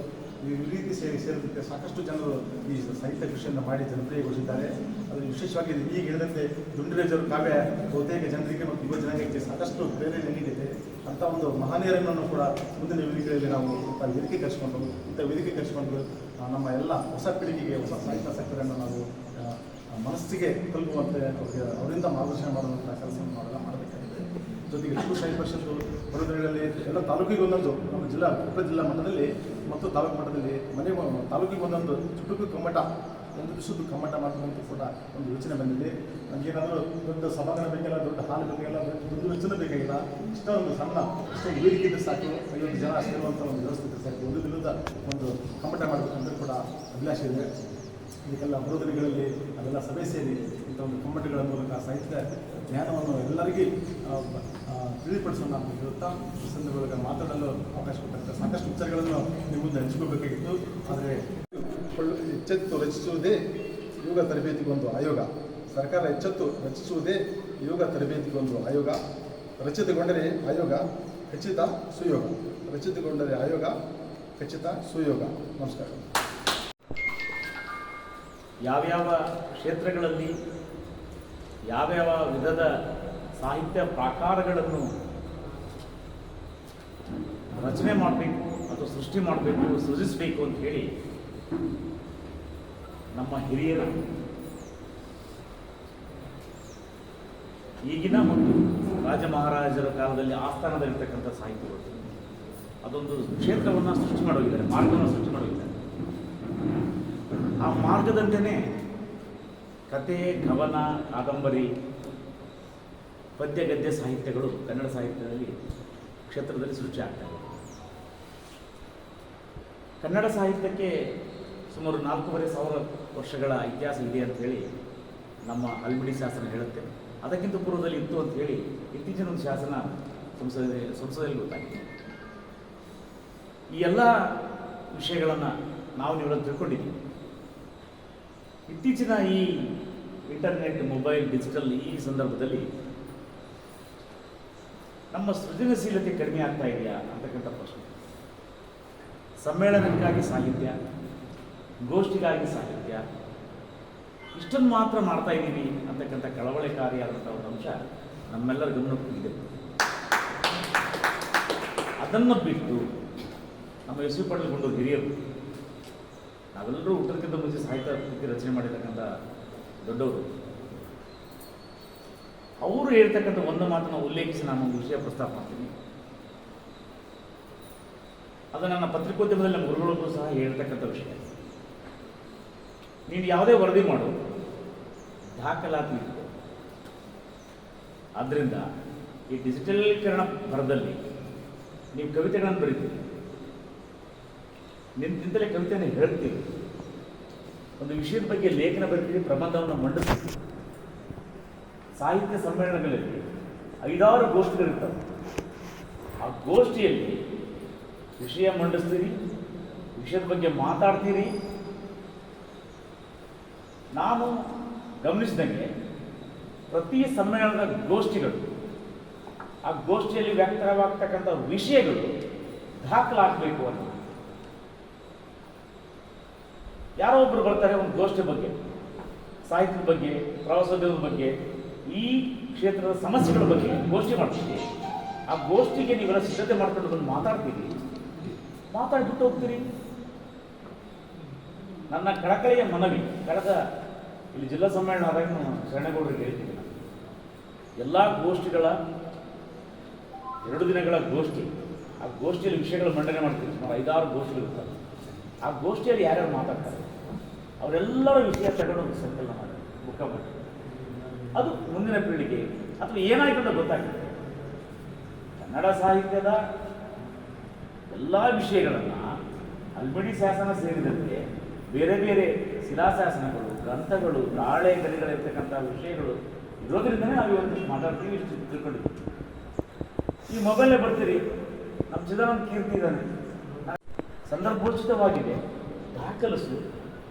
Speaker 3: ಈ ರೀತಿ ಸೇರಿದಕ್ಕೆ ಸಾಕಷ್ಟು ಜನರು ಈ ಸಾಹಿತ್ಯ ಕೃಷಿಯನ್ನು ಮಾಡಿ ಜನಪ್ರಿಯಗೊಳಿಸಿದ್ದಾರೆ. ಅದು ವಿಶೇಷವಾಗಿ ಈಗ ಹೇಳಿದಂತೆ ದುಂಡಿರಾಜರ ಕಾವ್ಯ ಬಹುತೇಕ ಜನರಿಗೆ ಮತ್ತು ಯುವ ಜನಾಂಗಕ್ಕೆ ಸಾಕಷ್ಟು ಪ್ರೇರಣೆ ನೀಡಿದೆ. ಅಂಥ ಒಂದು ಮಹನೀಯರನ್ನು ಕೂಡ ಮುಂದಿನ ವೇದಿಕೆಯಲ್ಲಿ ನಾವು ಇಂಥ ವೇದಿಕೆ ಕರೆಸಿಕೊಂಡು ನಮ್ಮ ಎಲ್ಲ ಹೊಸ ಪೀಳಿಗೆಗೆ, ಹೊಸ ಸಾಹಿತ್ಯ ಸಕ್ರಿಯನ್ನು ನಾವು ಮನಸ್ಸಿಗೆ ತಲುಪುವಂತೆ ಅವರಿಂದ ಮಾರ್ಗದರ್ಶನ ಮಾಡುವಂಥ ಕೆಲಸವನ್ನು ಮಾಡಬೇಕಾಗಿದೆ. ಜೊತೆಗೆ ಚುಟುಕು ಸಾಹಿತ್ಯ ಪರಿಷತ್ತು ಬರೋದ್ರಲ್ಲಿ ಎಲ್ಲ ತಾಲೂಕಿಗೆ ಒಂದೊಂದು, ನಮ್ಮ ಕೊಪ್ಪಳ ಜಿಲ್ಲಾ ಮಟ್ಟದಲ್ಲಿ ಮತ್ತು ತಾಲೂಕು ಮಟ್ಟದಲ್ಲಿ ತಾಲೂಕಿಗೆ ಒಂದೊಂದು ಚುಟುಕು ಕಮ್ಮಟ, ಒಂದು ದಿವಸದ ಕಮ್ಮಟ ಮಾಡಬೇಕಂತ ಕೂಡ ಒಂದು ಯೋಚನೆ ಬಂದಿದೆ. ನಮಗೇನಾದರೂ ದೊಡ್ಡ ಸಭಾಂಗಣ ಬೇಕಿಲ್ಲ, ದೊಡ್ಡ ಹಾಲು ಬೇಕಿಲ್ಲ, ದೊಡ್ಡ ಯೋಚನೆ ಬೇಕಾಗಿಲ್ಲ. ಇಷ್ಟೊಂದು ಇಷ್ಟೊಂದು ವೇದಿಕೆ ಇದ್ದರೆ ಸಾಕು, 50 ಜನ ಸೇರುವಂಥ ಒಂದು ವ್ಯವಸ್ಥೆ ಇದ್ದರೆ ಸಾಕು. ಒಂದು ದಿನದ ಒಂದು ಕಮ್ಮಟ ಮಾಡಬೇಕಂತ ಕೂಡ ಅಭಿಲಾಷೆ ಇದೆ. ಇದಕ್ಕೆಲ್ಲ ಬರೋದರಿಗಳಲ್ಲಿ ಅದೆಲ್ಲ ಸಭೆ ಸೇರಿ ಇಂಥ ಒಂದು ಕಮ್ಮಟಗಳ ಮೂಲಕ ಸಾಹಿತ್ಯ ಜ್ಞಾನವನ್ನು ಎಲ್ಲರಿಗೂ ತಿಳಿಪಡಿಸೋಣ ಅಂತ ಹೇಳುತ್ತಾ ಈ ಸಂದರ್ಭದಲ್ಲಿ ಮಾತಾಡಲು ಅವಕಾಶ ಕೊಟ್ಟಂತೆ ಸಾಕಷ್ಟು ವಿಚಾರಗಳನ್ನು ನಿಮ್ಮ ಮುಂದೆ ಹಂಚಿಕೊಳ್ಬೇಕಾಗಿತ್ತು. ಆದರೆ ಎಚ್ಚೆತ್ತು ರಚಿಸುವುದೇ ಯೋಗ ತರಬೇತಿಗೊಂದು ಆಯೋಗ. ಸರ್ಕಾರ ಎಚ್ಚೆತ್ತು ರಚಿಸುವುದೇ ಯೋಗ ತರಬೇತಿಗೊಂದು ಆಯೋಗ. ರಚಿತಗೊಂಡರೆ ಆಯೋಗ ಖಚಿತ ಸುಯೋಗ. ರಚಿತಗೊಂಡರೆ ಆಯೋಗ ಖಚಿತ ಸುಯೋಗ. ನಮಸ್ಕಾರ.
Speaker 4: ಯಾವ್ಯಾವ ಕ್ಷೇತ್ರಗಳಲ್ಲಿ ಯಾವ್ಯಾವ ವಿಧದ ಸಾಹಿತ್ಯ ಪ್ರಾಕಾರಗಳನ್ನು ರಚನೆ ಮಾಡಬೇಕು ಅಥವಾ ಸೃಷ್ಟಿ ಮಾಡಬೇಕು, ಸೃಜಿಸಬೇಕು ಅಂತ ಹೇಳಿ ನಮ್ಮ ಹಿರಿಯರು ಈಗಿನ ಮತ್ತು ರಾಜ ಮಹಾರಾಜರ ಕಾಲದಲ್ಲಿ ಆಸ್ಥಾನದಲ್ಲಿರ್ತಕ್ಕಂಥ ಸಾಹಿತ್ಯಗಳು ಅದೊಂದು ಕ್ಷೇತ್ರವನ್ನು ಸೃಷ್ಟಿ ಮಾಡೋಗಿದ್ದಾರೆ, ಮಾರ್ಗವನ್ನು ಸೃಷ್ಟಿ ಮಾಡೋಗಿದ್ದಾರೆ. ಆ ಮಾರ್ಗದಂತೆಯೇ ಕತೆ, ಕವನ, ಕಾದಂಬರಿ, ಪದ್ಯ, ಗದ್ಯ ಸಾಹಿತ್ಯಗಳು ಕನ್ನಡ ಸಾಹಿತ್ಯದಲ್ಲಿ ಕ್ಷೇತ್ರದಲ್ಲಿ ಸೃಷ್ಟಿ ಆಗ್ತವೆ. ಕನ್ನಡ ಸಾಹಿತ್ಯಕ್ಕೆ ಸುಮಾರು 4,500 ವರ್ಷಗಳ ಇತಿಹಾಸ ಇದೆ ಅಂತ ಹೇಳಿ ನಮ್ಮ ಹಲ್ಮಿಡಿ ಶಾಸನ ಹೇಳುತ್ತೆ. ಅದಕ್ಕಿಂತ ಪೂರ್ವದಲ್ಲಿ ಇತ್ತು ಅಂತ ಹೇಳಿ ಇತ್ತೀಚಿನ ಒಂದು ಶಾಸನ ಸಂಸದಲ್ಲಿ ಗೊತ್ತಾಗಿದೆ. ಈ ಎಲ್ಲ ವಿಷಯಗಳನ್ನು ನಾವು ನೀವೆಲ್ಲ ತಿಳ್ಕೊಂಡಿದ್ದೀವಿ. ಇತ್ತೀಚಿನ ಈ ಇಂಟರ್ನೆಟ್, ಮೊಬೈಲ್, ಡಿಜಿಟಲ್ ಈ ಸಂದರ್ಭದಲ್ಲಿ ನಮ್ಮ ಸೃಜನಶೀಲತೆ ಕಡಿಮೆ ಆಗ್ತಾ ಇದೆಯಾ ಅಂತಕ್ಕಂಥ ಪ್ರಶ್ನೆ. ಸಮ್ಮೇಳನಕ್ಕಾಗಿ ಸಾಹಿತ್ಯ, ಗೋಷ್ಠಿಗಾಗಿ ಸಾಹಿತ್ಯ, ಇಷ್ಟನ್ನು ಮಾತ್ರ ಮಾಡ್ತಾ ಇದ್ದೀವಿ ಅಂತಕ್ಕಂಥ ಕಳವಳಕಾರಿಯಾದಂಥ ಒಂದು ಅಂಶ ನಮ್ಮೆಲ್ಲರ ಗಮನಕ್ಕೂ ಇದೆ. ಅದನ್ನು ಬಿಟ್ಟು ನಮ್ಮ ಎಸ್ ವಿ ಪಾಟೀಲ್ ಗುಂಡೂರು ಹಿರಿಯರು, ನಾವೆಲ್ಲರೂ ಊಟಕ್ಕಿಂತ ಮುಂಚೆ ಸಾಹಿತ್ಯ ಕೃತಿ ರಚನೆ ಮಾಡಿರ್ತಕ್ಕಂಥ ದೊಡ್ಡವರು, ಅವರು ಹೇಳ್ತಕ್ಕಂಥ ಒಂದು ಮಾತನ್ನು ಉಲ್ಲೇಖಿಸಿ ನಾನು ಒಂದು ವಿಷಯ ಪ್ರಸ್ತಾಪ ಮಾಡ್ತೀನಿ. ಅದು ನನ್ನ ಪತ್ರಿಕೋದ್ಯಮದಲ್ಲಿ ನಮ್ಮ ಗುರುಗಳಿಗೂ ಸಹ ಹೇಳ್ತಕ್ಕಂಥ ವಿಷಯ. ನೀನು ಯಾವುದೇ ವರದಿ ಮಾಡು, ದಾಖಲಾತಿ ಇತ್ತು. ಆದ್ದರಿಂದ ಈ ಡಿಜಿಟಲೀಕರಣ ಭರದಲ್ಲಿ ನೀವು ಕವಿತೆಗಳನ್ನು ಬರೀತೀರಿ, ನಿಂತಲೇ ಕವಿತೆಯನ್ನು ಹೇಳ್ತೀವಿ, ಒಂದು ವಿಷಯದ ಬಗ್ಗೆ ಲೇಖನ ಬರೀತೀವಿ, ಪ್ರಬಂಧವನ್ನು ಮಂಡಿಸ್ತೀವಿ. ಸಾಹಿತ್ಯ ಸಮ್ಮೇಳನಗಳಲ್ಲಿ 5-6 ಗೋಷ್ಠಿಗಳಿರ್ತವೆ. ಆ ಗೋಷ್ಠಿಯಲ್ಲಿ ವಿಷಯ ಮಂಡಿಸ್ತೀರಿ, ವಿಷಯದ ಬಗ್ಗೆ ಮಾತಾಡ್ತೀರಿ. ನಾನು ಗಮನಿಸಿದಂಗೆ ಪ್ರತಿ ಸಮ್ಮೇಳನದ ಗೋಷ್ಠಿಗಳು, ಆ ಗೋಷ್ಠಿಯಲ್ಲಿ ವ್ಯಕ್ತವಾಗ್ತಕ್ಕಂಥ ವಿಷಯಗಳು ದಾಖಲಾಗಬೇಕು ಅಂತ. ಯಾರೋ ಒಬ್ಬರು ಬರ್ತಾರೆ ಒಂದು ಗೋಷ್ಠಿ ಬಗ್ಗೆ, ಸಾಹಿತ್ಯದ ಬಗ್ಗೆ, ಪ್ರವಾಸೋದ್ಯಮದ ಬಗ್ಗೆ, ಈ ಕ್ಷೇತ್ರದ ಸಮಸ್ಯೆಗಳ ಬಗ್ಗೆ ಗೋಷ್ಠಿ ಮಾಡ್ತೀವಿ. ಆ ಗೋಷ್ಠಿಗೆ ನೀವೆಲ್ಲ ಸಿದ್ಧತೆ ಮಾಡ್ಕೊಂಡು ಬಂದು ಮಾತಾಡ್ತೀರಿ, ಮಾತಾಡ್ಬಿಟ್ಟು ಹೋಗ್ತೀರಿ. ನನ್ನ ಕಳಕಳಿಯ ಮನವಿ, ಕಳೆದ ಇಲ್ಲಿ ಜಿಲ್ಲಾ ಸಮ್ಮೇಳನ ಆದಾಗ ಶರಣಗೌಡರಿಗೆ ಹೇಳ್ತೀನಿ, ಎಲ್ಲ ಗೋಷ್ಠಿಗಳ 2 ದಿನಗಳ ಗೋಷ್ಠಿ, ಆ ಗೋಷ್ಠಿಯಲ್ಲಿ ವಿಷಯಗಳ ಮಂಡನೆ ಮಾಡ್ತೀವಿ. ಸುಮಾರು 5-6 ಗೋಷ್ಠಿಗಳಿರ್ತಾರೆ. ಆ ಗೋಷ್ಠಿಯಲ್ಲಿ ಯಾರ್ಯಾರು ಮಾತಾಡ್ತಾರೆ ಅವರೆಲ್ಲರ ವಿಷಯ ತಗೊಂಡು ಸಂಕಲನ ಮಾಡಿ ಬುಕ್ಕ ಮಾಡಿ, ಅದು ಮುಂದಿನ ಪೀಳಿಗೆ ಅಥವಾ ಏನಾಯ್ತು ಅಂತ ಗೊತ್ತಾಗ್ತದೆ. ಕನ್ನಡ ಸಾಹಿತ್ಯದ ಎಲ್ಲ ವಿಷಯಗಳನ್ನು ಹಲ್ಮಿಡಿ ಶಾಸನ ಸೇರಿದಂತೆ ಬೇರೆ ಬೇರೆ ಶಿಲಾಶಾಸನಗಳು, ಗ್ರಂಥಗಳು, ತಾಳೆ ಗಡಿಗಳಿರ್ತಕ್ಕಂಥ ವಿಷಯಗಳು ಇರೋದ್ರಿಂದನೇ ನಾವು ಇವತ್ತು ಮಾತಾಡ್ತೀವಿ, ಇಷ್ಟು ತಿಳ್ಕೊಂಡಿದ್ದೀವಿ. ಈ ಮೊಬೈಲೇ ಬರ್ತೀರಿ, ನಮ್ಮ ಚಿದಾನಂದ ಕೀರ್ತಿ ಇದ್ದಾನೆ, ಸಂದರ್ಭೋಚಿತವಾಗಿದೆ, ದಾಖಲಿಸು.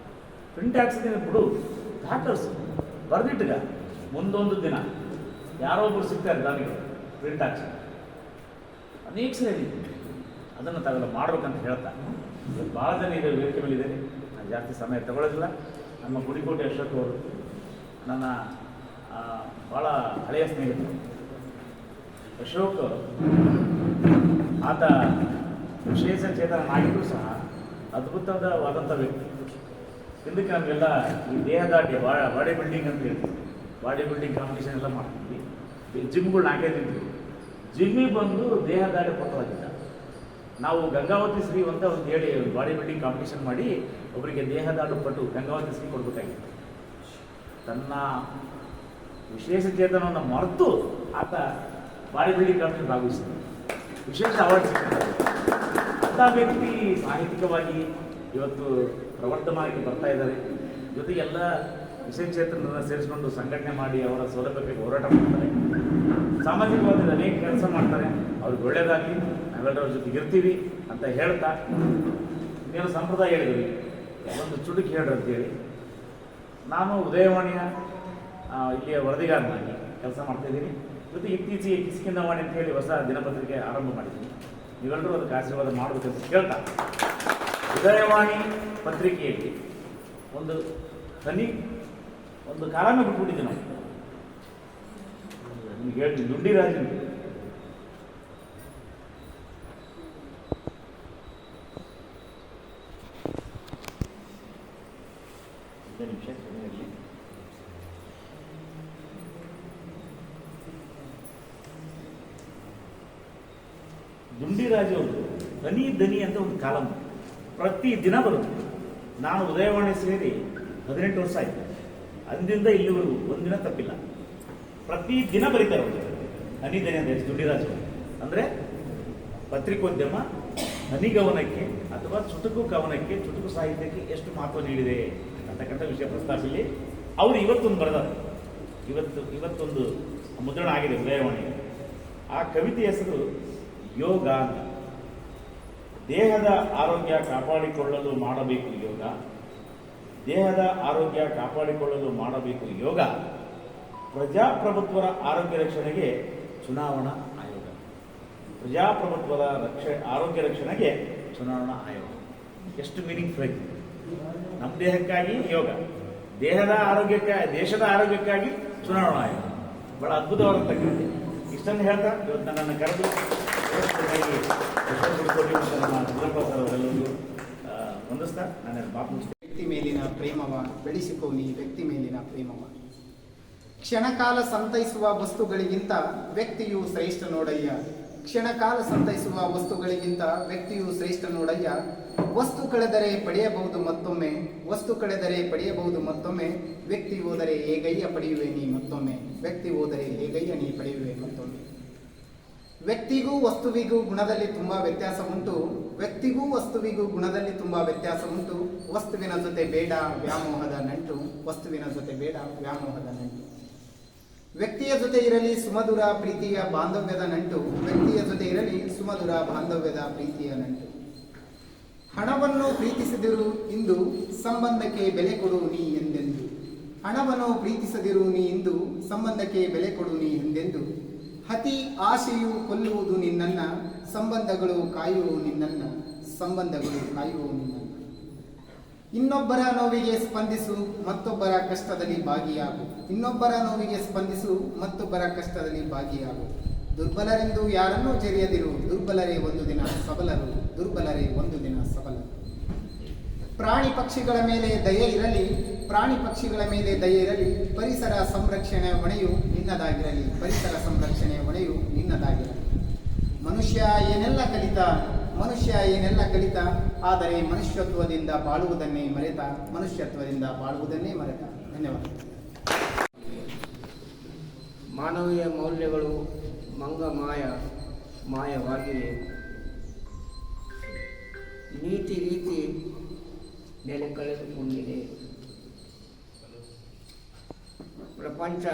Speaker 4: ಪ್ರಿಂಟ್ ಹಾಕ್ಸಿದ್ದೀನಿ ಬಿಡು, ದಾಖಲಿಸು, ಬರೆದಿಟ್ಟಗ. ಮುಂದೊಂದು ದಿನ ಯಾರೋ ಒಬ್ಬರು ಸಿಗ್ತಾರೆ ನನಗೆ ಪ್ರಿಂಟ್ ಹಾಕ್ಸಿ, ಅನೇಕ ಸರಿ ಹೇಳಿದ್ದೀನಿ, ಅದನ್ನು ತಾವೆಲ್ಲ ಮಾಡ್ಬೇಕಂತ ಹೇಳ್ತಾ ಭಾಳ ಜನ ಇದೆ ವೇದಿಕೆ ಮೇಲೆ ಇದ್ದೇನೆ. ನಾನು ಜಾಸ್ತಿ ಸಮಯ ತಗೊಳ್ಳೋದಿಲ್ಲ. ನಮ್ಮ ಗುಡಿಕೋಟೆ ಅಶೋಕ್ ಅವರು ನನ್ನ ಭಾಳ ಹಳೆಯ ಸ್ನೇಹಿತರು. ಅಶೋಕ್ ಆತ ವಿಶೇಷ ಚೇತನನಾಗಿದ್ದರೂ ಸಹ ಅದ್ಭುತವಾದಂಥ ವ್ಯಕ್ತಿ. ಹಿಂದಕ್ಕೆ ನಮಗೆಲ್ಲ ಈ ದೇಹದಾಟಿ ಬಾಡಿ ಬಿಲ್ಡಿಂಗ್ ಅಂತ ಹೇಳ್ತೀವಿ, ಬಾಡಿ ಬಿಲ್ಡಿಂಗ್ ಕಾಂಪಿಟೇಷನ್ ಎಲ್ಲ ಮಾಡ್ತಿದ್ವಿ. ಜಿಮ್ಗಳು 4-5 ಇದ್ವಿ. ಜಿಮ್ಮಿಗೆ ಬಂದು ದೇಹದಾಟಿ ಪಟ್ಟವಾಗಿದ್ದ. ನಾವು ಗಂಗಾವತಿ ಶ್ರೀ ಅಂತ ಒಂದು ಹೇಳಿ ಬಾಡಿ ಬಿಲ್ಡಿಂಗ್ ಕಾಂಪಿಟೇಷನ್ ಮಾಡಿ ಒಬ್ಬರಿಗೆ ದೇಹದಾಡು ಪಟ್ಟು ಗಂಗಾವತಿ ಶ್ರೀ ಕೊಡಬೇಕಾಗಿತ್ತು. ತನ್ನ ವಿಶೇಷ ಚೇತನವನ್ನು ಮರೆತು ಆತ ಬಾಡಿ ಬಿಲ್ಡಿಂಗ್ ಕಾಂಪಿಟೇಷನ್ ಭಾಗವಹಿಸಿದ, ವಿಶೇಷ ಅವಾರ್ಡ್ ಸಿಗ್ತಾರೆ. ಅಂಥ ವ್ಯಕ್ತಿ ಸಾಹಿತ್ಯಿಕವಾಗಿ ಇವತ್ತು ಪ್ರವರ್ಧಮಾನಕ್ಕೆ ಬರ್ತಾ ಇದ್ದಾರೆ. ಜೊತೆಗೆ ಎಲ್ಲ ವಿಶೇಷ ಚೇತನರನ್ನು ಸೇರಿಸ್ಕೊಂಡು ಸಂಘಟನೆ ಮಾಡಿ ಅವರ ಸೌಲಭ್ಯಕ್ಕೆ ಹೋರಾಟ ಮಾಡ್ತಾರೆ. ಸಾಮಾಜಿಕವಾಗಿ ಅನೇಕ ಕೆಲಸ ಮಾಡ್ತಾರೆ. ಅವ್ರಿಗೆ ಒಳ್ಳೆಯದಾಗಲಿ, ನಾವೆಲ್ಲರ ಜೊತೆಗೆ ಇರ್ತೀವಿ ಅಂತ ಹೇಳ್ತಾ, ಇನ್ನೇನು ಸಂಪ್ರದಾಯ ಹೇಳಿದ್ವಿ, ಒಂದು ಚುಟುಕಿ ಹೇಳ್ರಿ ಅಂತೇಳಿ ನಾನು ಉದಯವಾಣಿಯ ಇಲ್ಲಿಯ ವರದಿಗಾರನಾಗಿ ಕೆಲಸ ಮಾಡ್ತಾಯಿದ್ದೀನಿ. ಜೊತೆಗೆ ಇತ್ತೀಚೆಗೆ ಕಿಸ್ಕಿಂದ ವಾಣಿ ಅಂತ ಹೇಳಿ ಹೊಸ ದಿನಪತ್ರಿಕೆ ಆರಂಭ ಮಾಡಿದ್ದೀನಿ. ನೀವೆಲ್ಲರೂ ಅದಕ್ಕೆ ಆಶೀರ್ವಾದ ಮಾಡಬೇಕಂತ ಕೇಳ್ತಾ ಉದಯವಾಣಿ ಪತ್ರಿಕೆಯಲ್ಲಿ ಒಂದು ಕಾಲಮೇ ಬಿಟ್ಬಿಟ್ಟಿದ್ದೆ ನಾವು. ನಿಮ್ಗೆ ಹೇಳ್ತೀನಿ, ದುಂಡಿರಾಜನ್ ನಿಮಿಷ ಕೊನೆಯಲ್ಲಿ ದುಂಡಿರಾಜು ಅವರು ದನಿ ಅಂತ ಒಂದು ಕಾಲಂ ಪ್ರತಿ ದಿನ ಬರುತ್ತೆ. ನಾನು ಉದಯವಾಣಿ ಸೇರಿ 18 ವರ್ಷ ಆಯಿತು. ಅಂದಿಂದ ಇಲ್ಲಿವರೆಗೂ ಒಂದಿನ ತಪ್ಪಿಲ್ಲ. ಪ್ರತಿ ದಿನ ಬರೀತಾರೆ ಅವರು ದನಿ ಅಂತ ದುಂಡಿರಾಜು ಅಂದರೆ ಪತ್ರಿಕೋದ್ಯಮ ಹನಿಗವನಕ್ಕೆ ಅಥವಾ ಚುಟುಕು ಕವನಕ್ಕೆ, ಚುಟುಕು ಸಾಹಿತ್ಯಕ್ಕೆ ಎಷ್ಟು ಮಹತ್ವ ನೀಡಿದೆ ಅಂತಕ್ಕಂಥ ವಿಷಯ ಪ್ರಸ್ತಾಪಿಸಿ ಅವರು ಇವತ್ತೊಂದು ಬರೆದಾರೆ. ಇವತ್ತೊಂದು ಮುದ್ರಣ ಆಗಿದೆ ಉದಯವಾಣಿ. ಆ ಕವಿತೆ ಹೆಸರು ಯೋಗ ಅಂತ. ದೇಹದ ಆರೋಗ್ಯ ಕಾಪಾಡಿಕೊಳ್ಳಲು ಮಾಡಬೇಕು ಯೋಗ, ದೇಹದ ಆರೋಗ್ಯ ಕಾಪಾಡಿಕೊಳ್ಳಲು ಮಾಡಬೇಕು ಯೋಗ, ಪ್ರಜಾಪ್ರಭುತ್ವದ ಆರೋಗ್ಯ ರಕ್ಷಣೆಗೆ ಚುನಾವಣಾ ಆಯೋಗ. ಪ್ರಜಾಪ್ರಭುತ್ವದ ಆರೋಗ್ಯ ರಕ್ಷಣೆಗೆ ಚುನಾವಣಾ ಆಯೋಗ. ಎಷ್ಟು ಮೀನಿಂಗ್ಫುಲ್ ಆಗಿದೆ. ನಮ್ಮ ದೇಹಕ್ಕಾಗಿ ಯೋಗ, ದೇಹದ ಆರೋಗ್ಯಕ್ಕಾಗಿ ಚುನಾವಣಾ ಆಯೋಗ. ಬಹಳ ಅದ್ಭುತವಾದಂಥ ಕೃತಿ. ಇಷ್ಟನ್ನು ಹೇಳ್ತಾ ಇವತ್ತು ನನ್ನನ್ನು ಕರೆದು ಹೊಂದಿಸ್ತಾ ನನ್ನ ಮಾತು
Speaker 5: ವ್ಯಕ್ತಿ ಮೇಲಿನ ಪ್ರೇಮವ ಬೆಳೆಸಿಕೋ ನೀ ವ್ಯಕ್ತಿ ಮೇಲಿನ ಪ್ರೇಮವ. ಕ್ಷಣಕಾಲ ಸಂತೈಸುವ ವಸ್ತುಗಳಿಗಿಂತ ವ್ಯಕ್ತಿಯು ಶ್ರೇಷ್ಠ ನೋಡಯ್ಯ. ಕ್ಷಣಕಾಲ ಸಂತೈಸುವ ವಸ್ತುಗಳಿಗಿಂತ ವ್ಯಕ್ತಿಯು ಶ್ರೇಷ್ಠ ನೋಡಯ್ಯ. ವಸ್ತು ಕಳೆದರೆ ಪಡೆಯಬಹುದು ಮತ್ತೊಮ್ಮೆ, ವಸ್ತು ಕಳೆದರೆ ಪಡೆಯಬಹುದು ಮತ್ತೊಮ್ಮೆ. ವ್ಯಕ್ತಿ ಹೋದರೆ ಹೇಗಯ್ಯ ಪಡೆಯುವೆ ನೀ ಮತ್ತೊಮ್ಮೆ, ವ್ಯಕ್ತಿ ಹೋದರೆ ಹೇಗಯ್ಯ ನೀ ಪಡೆಯುವೆ ಮತ್ತೊಮ್ಮೆ. ವ್ಯಕ್ತಿಗೂ ವಸ್ತುವಿಗೂ ಗುಣದಲ್ಲಿ ತುಂಬಾ ವ್ಯತ್ಯಾಸ ಉಂಟು. ವ್ಯಕ್ತಿಗೂ ವಸ್ತುವಿಗೂ ಗುಣದಲ್ಲಿ ತುಂಬಾ ವ್ಯತ್ಯಾಸ ಉಂಟು. ವಸ್ತುವಿನ ಜೊತೆ ಬೇಡ ವ್ಯಾಮೋಹದ ನಂಟು, ವಸ್ತುವಿನ ಜೊತೆ ಬೇಡ ವ್ಯಾಮೋಹದ ನಂಟು. ವ್ಯಕ್ತಿಯ ಜೊತೆ ಇರಲಿ ಸುಮಧುರ ಪ್ರೀತಿಯ ಬಾಂಧವ್ಯದ ನಂಟು, ವ್ಯಕ್ತಿಯ ಜೊತೆ ಇರಲಿ ಸುಮಧುರ ಬಾಂಧವ್ಯದ ಪ್ರೀತಿಯ ನಂಟು. ಹಣವನ್ನು ಪ್ರೀತಿಸದಿರು ಇಂದು ಸಂಬಂಧಕ್ಕೆ ಬೆಲೆ ಕೊಡು ನೀ ಎಂದೆಂದು. ಹಣವನ್ನು ಪ್ರೀತಿಸದಿರು ನೀ ಇಂದು ಸಂಬಂಧಕ್ಕೆ ಬೆಲೆ ಕೊಡು ನೀ ಎಂದೆಂದು. ಅತಿ ಆಶೆಯು ಕೊಲ್ಲುವುದು ನಿನ್ನನ್ನ, ಸಂಬಂಧಗಳು ಕಾಯುವು ನಿನ್ನನ್ನ, ಸಂಬಂಧಗಳು ಕಾಯುವು ನಿನ್ನನ್ನ. ಇನ್ನೊಬ್ಬರ ನೋವಿಗೆ ಸ್ಪಂದಿಸು ಮತ್ತೊಬ್ಬರ ಕಷ್ಟದಲ್ಲಿ ಭಾಗಿಯಾಗು. ಇನ್ನೊಬ್ಬರ ನೋವಿಗೆ ಸ್ಪಂದಿಸು ಮತ್ತೊಬ್ಬರ ಕಷ್ಟದಲ್ಲಿ ಭಾಗಿಯಾಗು. ದುರ್ಬಲರೆಂದು ಯಾರನ್ನೂ ಜರಿಯದಿರು, ದುರ್ಬಲರೇ ಒಂದು ದಿನ ಸಬಲರು, ದುರ್ಬಲರೇ ಒಂದು ದಿನ ಸಬಲರು. ಪ್ರಾಣಿ ಪಕ್ಷಿಗಳ ಮೇಲೆ ದಯೆ ಇರಲಿ, ಪ್ರಾಣಿ ಪಕ್ಷಿಗಳ ಮೇಲೆ ದಯೆ ಇರಲಿ. ಪರಿಸರ ಸಂರಕ್ಷಣೆ ಹೊಣೆಯು ನಿನ್ನದಾಗಿರಲಿ, ಪರಿಸರ ಸಂರಕ್ಷಣೆ ಹೊಣೆಯು ನಿನ್ನದಾಗಿರಲಿ. ಮನುಷ್ಯ ಏನೆಲ್ಲ ಕಲಿತ, ಆದರೆ ಮನುಷ್ಯತ್ವದಿಂದ ಬಾಳುವುದನ್ನೇ ಮರೆತ, ಮನುಷ್ಯತ್ವದಿಂದ ಬಾಳುವುದನ್ನೇ ಮರೆತ. ಧನ್ಯವಾದ.
Speaker 6: ಮಾನವೀಯ ಮೌಲ್ಯಗಳು ಮಾಯವಾಗಿವೆ. ನೀತಿ ರೀತಿ ನೆಲೆ ಕಳೆದುಕೊಂಡಿದೆ. ಪ್ರಪಂಚ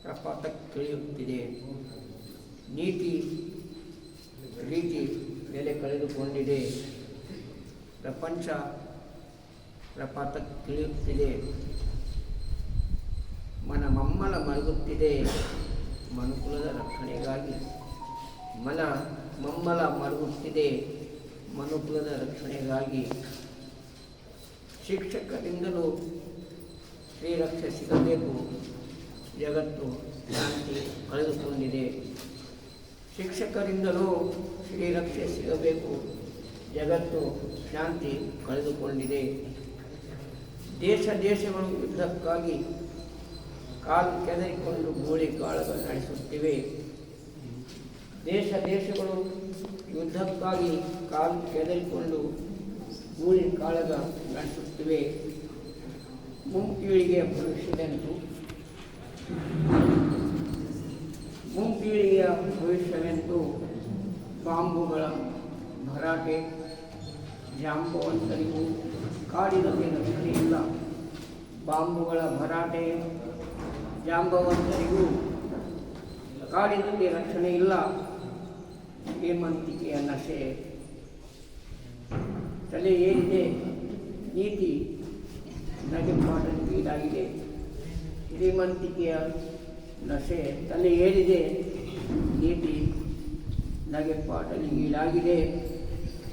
Speaker 6: ಪ್ರಪಾತಕ್ಕಿಳಿಯುತ್ತಿದೆ. ನೀತಿ ರೀತಿ ನೆಲೆ ಕಳೆದುಕೊಂಡಿದೆ. ಪ್ರಪಂಚ ಪ್ರಪಾತಕ್ಕಿಳಿಯುತ್ತಿದೆ. ಮಮ್ಮಲ ಮರುಗುತ್ತಿದೆ ಮನುಕುಲದ ರಕ್ಷಣೆಗಾಗಿ. ಮಮ್ಮಲ ಮರುಗುತ್ತಿದೆ ಮನುಕುಲದ ರಕ್ಷಣೆಗಾಗಿ. ಶಿಕ್ಷಕರಿಂದಲೂ ಶ್ರೀರಕ್ಷೆ ಸಿಗಬೇಕು, ಜಗತ್ತು ಶಾಂತಿ ಕಳೆದುಕೊಂಡಿದೆ. ಶಿಕ್ಷಕರಿಂದಲೂ ಶ್ರೀರಕ್ಷೆ ಸಿಗಬೇಕು, ಜಗತ್ತು ಶಾಂತಿ ಕಳೆದುಕೊಂಡಿದೆ. ದೇಶಗಳು ಯುದ್ಧಕ್ಕಾಗಿ ಕಾಲು ಕೆದರಿಕೊಂಡು ಗೋಳಿ ಕಾಳಗ ನಡೆಸುತ್ತಿವೆ. ದೇಶಗಳು ಯುದ್ಧಕ್ಕಾಗಿ ಕಾಲು ಕೆದರಿಕೊಂಡು ಗೂಳಿ ಕಾಳಗ ನಡೆಸುತ್ತಿವೆ. ಮುಂಪೀಳಿಗೆಯ ಭವಿಷ್ಯವೆಂದು ಬಾಂಬುಗಳ ಭರಾಟೆ. ಜಾಂಬವಂತರಿಗೂ ಕಾಡಿನಲ್ಲಿ ರಕ್ಷಣೆ ಇಲ್ಲ. ಬಾಂಬುಗಳ ಭರಾಟೆ, ಜಾಂಬವಂತರಿಗೂ ಕಾಡಿನಲ್ಲಿ ರಕ್ಷಣೆ ಇಲ್ಲ. ಶ್ರೀಮಂತಿಕೆಯ ನಶೆ ತಲೆ ಏರಿದೆ, ನೀತಿ ನಗೆಪಾಟೀಡಾಗಿದೆ. ಶ್ರೀಮಂತಿಕೆಯ ನಶೆ ತಲೆ ಏರಿದೆ, ನೀತಿ ನಗೆಪಾಟಲಿಗೀಡಾಗಿದೆ.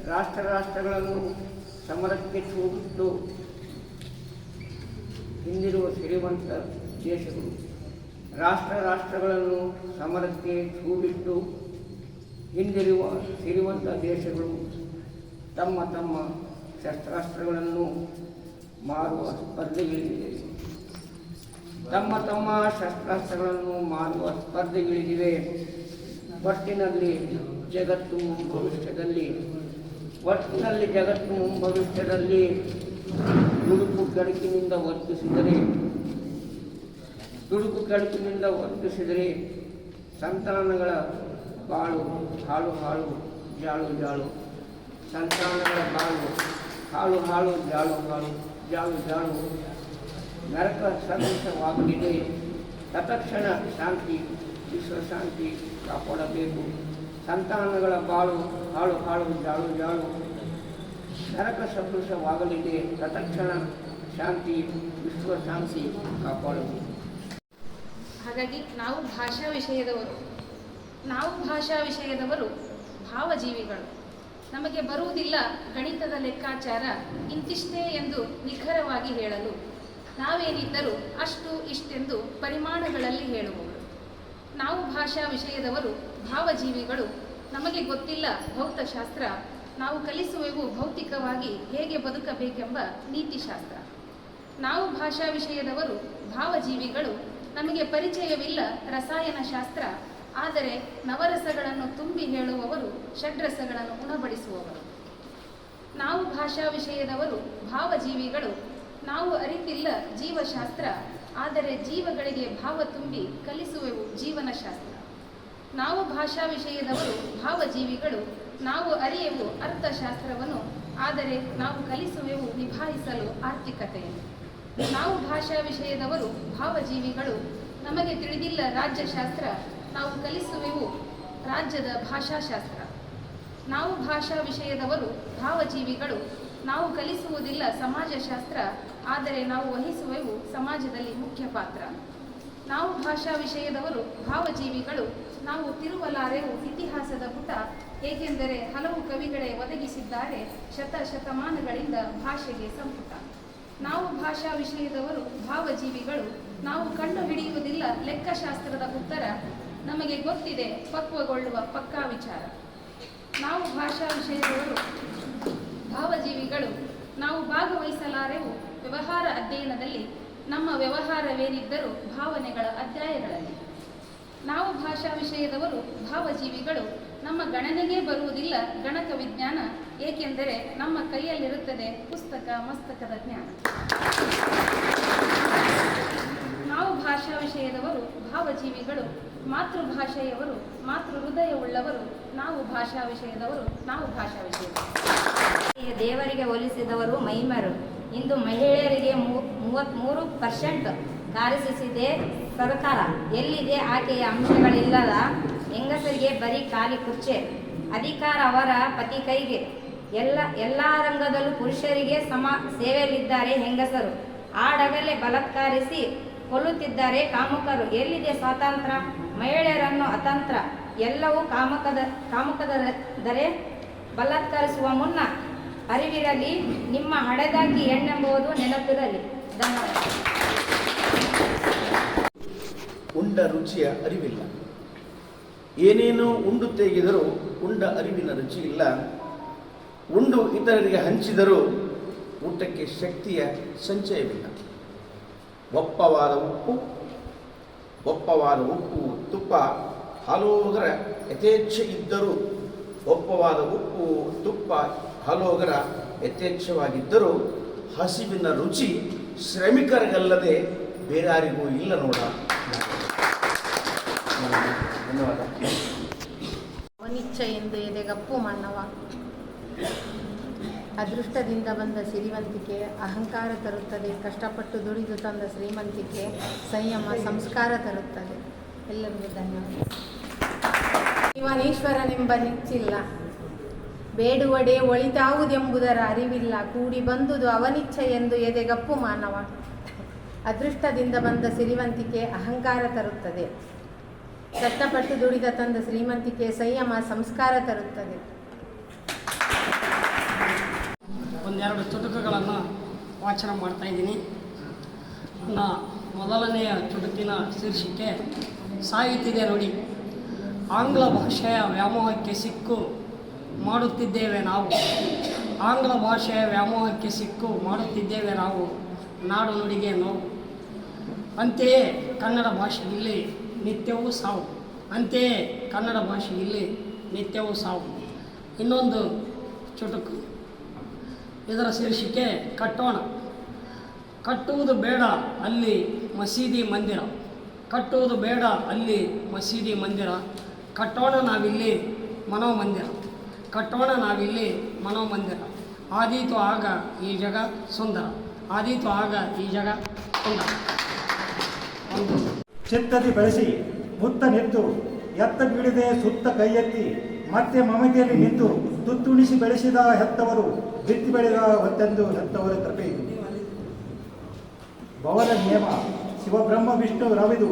Speaker 6: ರಾಷ್ಟ್ರಗಳನ್ನು ಸಮರಕ್ಕೆ ಛೂಬಿಟ್ಟು ಹಿಂದಿರುವ ಶ್ರೀಮಂತ ದೇಶಗಳು ರಾಷ್ಟ್ರಗಳನ್ನು ಸಮರಕ್ಕೆ ಛೂಬಿಟ್ಟು ಹಿಂದಿರುವ ಶ್ರೀಮಂತ ದೇಶಗಳು ತಮ್ಮ ತಮ್ಮ ಶಸ್ತ್ರಾಸ್ತ್ರಗಳನ್ನು ಮಾರುವ ಸ್ಪರ್ಧೆಗಳಿವೆ. ಒಟ್ಟಿನಲ್ಲಿ ಜಗತ್ತು ಭವಿಷ್ಯದಲ್ಲಿ ದುಡುಕು ಕಡುಕಿನಿಂದ ವರ್ತಿಸಿದರೆ ಸಂತಾನಗಳ ಬಾಳು ಹಾಳು ಜಾಳು ಸಂತಾನಗಳ ಬಾಳು ಹಾಳು ಜಾಳು ನರಕ ಸದೃಶವಾಗಲಿದೆ. ತತ್ಕ್ಷಣ ಶಾಂತಿ ವಿಶ್ವಶಾಂತಿ ಕಾಪಾಡಬೇಕು. ಸಂತಾನಗಳ ಬಾಳು ಹಾಳು ಜಾಳು ನರಕ ಸದೃಶವಾಗಲಿದೆ. ತತ್ಕ್ಷಣ ಶಾಂತಿ ವಿಶ್ವಶಾಂತಿ ಕಾಪಾಡಬೇಕು.
Speaker 7: ಹಾಗಾಗಿ ನಾವು ಭಾಷಾ ವಿಷಯದವರು ಭಾವಜೀವಿಗಳು. ನಮಗೆ ಬರುವುದಿಲ್ಲ ಗಣಿತದ ಲೆಕ್ಕಾಚಾರ, ಇಂತಿಷ್ಟೇ ಎಂದು ನಿಖರವಾಗಿ ಹೇಳಲು. ನಾವೇನಿದ್ದರೂ ಅಷ್ಟು ಇಷ್ಟೆಂದು ಪರಿಮಾಣಗಳಲ್ಲಿ ಹೇಳುವವರು. ನಾವು ಭಾಷಾ ವಿಷಯದವರು ಭಾವಜೀವಿಗಳು. ನಮಗೆ ಗೊತ್ತಿಲ್ಲ ಭೌತಶಾಸ್ತ್ರ, ನಾವು ಕಲಿಸುವೆವು ಭೌತಿಕವಾಗಿ ಹೇಗೆ ಬದುಕಬೇಕೆಂಬ ನೀತಿಶಾಸ್ತ್ರ. ನಾವು ಭಾಷಾ ವಿಷಯದವರು ಭಾವಜೀವಿಗಳು. ನಮಗೆ ಪರಿಚಯವಿಲ್ಲ ರಸಾಯನಶಾಸ್ತ್ರ, ಆದರೆ ನವರಸಗಳನ್ನು ತುಂಬಿ ಹೇಳುವವರು, ಷಡ್ರಸಗಳನ್ನು ಉಣಬಡಿಸುವವರು. ನಾವು ಭಾಷಾ ವಿಷಯದವರು ಭಾವಜೀವಿಗಳು. ನಾವು ಅರಿತಿಲ್ಲ ಜೀವಶಾಸ್ತ್ರ, ಆದರೆ ಜೀವಗಳಿಗೆ ಭಾವ ತುಂಬಿ ಕಲಿಸುವೆವು ಜೀವನಶಾಸ್ತ್ರ. ನಾವು ಭಾಷಾ ವಿಷಯದವರು ಭಾವಜೀವಿಗಳು. ನಾವು ಅರಿಯೆವು ಅರ್ಥಶಾಸ್ತ್ರವನ್ನು, ಆದರೆ ನಾವು ಕಲಿಸುವೆವು ನಿಭಾಯಿಸಲು ಆರ್ಥಿಕತೆಯನ್ನು. ನಾವು ಭಾಷಾ ವಿಷಯದವರು ಭಾವಜೀವಿಗಳು. ನಮಗೆ ತಿಳಿದಿಲ್ಲ ರಾಜ್ಯಶಾಸ್ತ್ರ, ನಾವು ಕಲಿಸುವೆವು ರಾಜ್ಯದ ಭಾಷಾಶಾಸ್ತ್ರ. ನಾವು ಭಾಷಾ ವಿಷಯದವರು ಭಾವಜೀವಿಗಳು. ನಾವು ಕಲಿಸುವುದಿಲ್ಲ ಸಮಾಜಶಾಸ್ತ್ರ, ಆದರೆ ನಾವು ವಹಿಸುವೆವು ಸಮಾಜದಲ್ಲಿ ಮುಖ್ಯ ಪಾತ್ರ. ನಾವು ಭಾಷಾ ವಿಷಯದವರು ಭಾವಜೀವಿಗಳು. ನಾವು ತಿರುವಲಾರೆವು ಇತಿಹಾಸದ ಪುಟ, ಏಕೆಂದರೆ ಹಲವು ಕವಿಗಳೇ ಒದಗಿಸಿದ್ದಾರೆ ಶತಮಾನಗಳಿಂದ ಭಾಷೆಗೆ ಸಂಪುಟ. ನಾವು ಭಾಷಾ ವಿಷಯದವರು ಭಾವಜೀವಿಗಳು. ನಾವು ಕಂಡು ಹಿಡಿಯುವುದಿಲ್ಲ ಲೆಕ್ಕಶಾಸ್ತ್ರದ ಉತ್ತರ, ನಮಗೆ ಗೊತ್ತಿದೆ ಪಕ್ವಗೊಳ್ಳುವ ಪಕ್ಕಾ ವಿಚಾರ. ನಾವು ಭಾಷಾ ವಿಷಯದವರು ಭಾವಜೀವಿಗಳು. ನಾವು ಭಾಗವಹಿಸಲಾರೆವು ವ್ಯವಹಾರ ಅಧ್ಯಯನದಲ್ಲಿ, ನಮ್ಮ ವ್ಯವಹಾರವೇನಿದ್ದರೂ ಭಾವನೆಗಳ ಅಧ್ಯಾಯಗಳಲ್ಲಿ. ನಾವು ಭಾಷಾ ವಿಷಯದವರು ಭಾವಜೀವಿಗಳು. ನಮ್ಮ ಗಣನೆಗೆ ಬರುವುದಿಲ್ಲ ಗಣಕ ವಿಜ್ಞಾನ, ಏಕೆಂದರೆ ನಮ್ಮ ಕೈಯಲ್ಲಿರುತ್ತದೆ ಪುಸ್ತಕ ಮಸ್ತಕದ ಜ್ಞಾನ. ನಾವು ಭಾಷಾ ವಿಷಯದವರು ಭಾವಜೀವಿಗಳು. ಮಾತೃಭಾಷೆಯವರು, ಮಾತೃ ಹೃದಯವುಳ್ಳವರು. ನಾವು ಭಾಷಾ ವಿಷಯದವರು.
Speaker 8: ದೇವರಿಗೆ ಹೋಲಿಸಿದವರು ಮೈಮರು. ಇಂದು ಮಹಿಳೆಯರಿಗೆ 33% ಕಾರಿಸಿದೆ ಸರ್ಕಾರ. ಎಲ್ಲಿದೆ ಆಕೆಯ ಅಂಶಗಳಿಲ್ಲದ ಹೆಂಗಸರಿಗೆ ಬರೀ ಖಾಲಿ ಕುರ್ಚೆ. ಅಧಿಕಾರ ಅವರ ಪತಿ ಕೈಗೆ. ಎಲ್ಲ ರಂಗದಲ್ಲೂ ಪುರುಷರಿಗೆ ಸಮ ಸೇವೆಯಲ್ಲಿದ್ದಾರೆ ಹೆಂಗಸರು. ಆಡಗಲೇ ಬಲಾತ್ಕಾರಿಸಿ ಕೊಲ್ಲುತ್ತಿದ್ದಾರೆ ಕಾಮುಕರು. ಎಲ್ಲಿದೆ ಸ್ವಾತಂತ್ರ್ಯ? ಮಹಿಳೆಯರನ್ನು ಅತಂತ್ರ. ಎಲ್ಲವೂ ಕಾಮುಕದರೆ ಬಲಾತ್ಕರಿಸುವ ಮುನ್ನ ಅರಿವಿರಲಿ, ನಿಮ್ಮ ಹಡೆದಾಕಿ ಹೆಣ್ಣೆಂಬುದು ನೆನಪಿರಲಿ. ಧನ್ಯವಾದ.
Speaker 9: ಉಂಡ ರುಚಿಯ ಅರಿವಿಲ್ಲ. ಏನೇನೋ ಉಂಡು ತೆಗೆದರೂ ಉಂಡ ಅರಿವಿನ ರುಚಿ ಇಲ್ಲ. ಉಂಡು ಇತರರಿಗೆ ಹಂಚಿದರೂ ಊಟಕ್ಕೆ ಶಕ್ತಿಯ ಸಂಚಯವಿಲ್ಲ. ಒಪ್ಪವಾದ ಉಪ್ಪು ತುಪ್ಪ ಹಾಲೋಗರ ಯಥೇಚ್ಛೆ ಇದ್ದರೂ, ಒಪ್ಪವಾದ ಉಪ್ಪು ತುಪ್ಪ ಹಾಲೋಗರ ಯಥೇಚ್ಛವಾಗಿದ್ದರೂ ಹಸಿವಿನ ರುಚಿ ಶ್ರಮಿಕರಿಗಲ್ಲದೆ ಬೇರಾರಿಗೂ ಇಲ್ಲ ನೋಡ. ಧನ್ಯವಾದ.
Speaker 10: ಅವನಿಚ್ಛ ಎಂದು ಎದೆಗಪ್ಪು ಮನ್ನವ. ಅದೃಷ್ಟದಿಂದ ಬಂದ ಸಿರಿವಂತಿಕೆ ಅಹಂಕಾರ ತರುತ್ತದೆ. ಕಷ್ಟಪಟ್ಟು ದುಡಿದು ತಂದ ಶ್ರೀಮಂತಿಕೆ ಸಂಯಮ ಸಂಸ್ಕಾರ ತರುತ್ತದೆ. ಎಲ್ಲರಿಗೂ ಧನ್ಯವಾದ. ಇವನೀಶ್ವರನೆಂಬ ನಿಚ್ಚಿಲ್ಲ, ಬೇಡುವಡೆ ಒಳಿತಾವುದೆಂಬುದರ ಅರಿವಿಲ್ಲ. ಕೂಡಿ ಬಂದುದು ಅವನಿಚ್ಛ ಎಂದು ಎದೆಗಪ್ಪು ಮಾನವ. ಅದೃಷ್ಟದಿಂದ ಬಂದ ಸಿರಿವಂತಿಕೆ ಅಹಂಕಾರ ತರುತ್ತದೆ. ಕಷ್ಟಪಟ್ಟು ದುಡಿದ ತಂದ ಶ್ರೀಮಂತಿಕೆ ಸಂಯಮ ಸಂಸ್ಕಾರ ತರುತ್ತದೆ.
Speaker 11: ಒಂದೆರಡು ಚುಟುಕುಗಳನ್ನು ವಾಚನ ಮಾಡ್ತಾಯಿದ್ದೀನಿ. ನನ್ನ ಮೊದಲನೆಯ ಚುಟುಕಿನ ಶೀರ್ಷಿಕೆ ಸಾಯುತ್ತಿದೆ ನೋಡಿ. ಆಂಗ್ಲ ಭಾಷೆಯ ವ್ಯಾಮೋಹಕ್ಕೆ ಸಿಕ್ಕು ಮಾಡುತ್ತಿದ್ದೇವೆ ನಾವು. ಆಂಗ್ಲ ಭಾಷೆಯ ವ್ಯಾಮೋಹಕ್ಕೆ ಸಿಕ್ಕು ಮಾಡುತ್ತಿದ್ದೇವೆ ನಾವು. ನಾಡು ನುಡಿಗೆ ನೋವು. ಅಂತೆಯೇ ಕನ್ನಡ ಭಾಷೆಯಲ್ಲಿ ನಿತ್ಯವೂ ಸಾವು. ಅಂತೆಯೇ ಕನ್ನಡ ಭಾಷೆಯಲ್ಲಿ ನಿತ್ಯವೂ ಸಾವು. ಇನ್ನೊಂದು ಚುಟುಕು, ಇದರ ಶೀರ್ಷಿಕೆ ಕಟ್ಟೋಣ. ಕಟ್ಟುವುದು ಬೇಡ ಅಲ್ಲಿ ಮಸೀದಿ ಮಂದಿರ. ಕಟ್ಟುವುದು ಬೇಡ ಅಲ್ಲಿ ಮಸೀದಿ ಮಂದಿರ. ಕಟ್ಟೋಣ ನಾವಿಲ್ಲಿ ಮನೋಮಂದಿರ. ಕಟ್ಟೋಣ ನಾವಿಲ್ಲಿ ಮನೋಮಂದಿರ. ಆದೀತು ಆಗ ಈ ಜಗ ಸುಂದರ. ಆದೀತು ಆಗ ಈ ಜಗ ಸುಂದರ. ಒಂದು
Speaker 12: ಚಿತ್ತದಿ ಬೆಳೆಸಿ ಮುತ್ತ ನಿತ್ತು ಎತ್ತ ಬೀಳದೆ ಸುತ್ತ ಕೈಯೆತ್ತಿ ಮತ್ತೆ ಮಮತೆಯಲ್ಲಿ ನಿಂತು ತುತ್ತುಣಿಸಿ ಬೆಳೆಸಿದ ಹೆತ್ತವರು ಬಿತ್ತಿ ಬೆಳೆದ ಹೊತ್ತೆಂದು ಹೆತ್ತವರ ಕೃಪೆ ಇದು. ಭವದ ನಿಯಮ ಶಿವಬ್ರಹ್ಮ ವಿಷ್ಣು ರವಿದು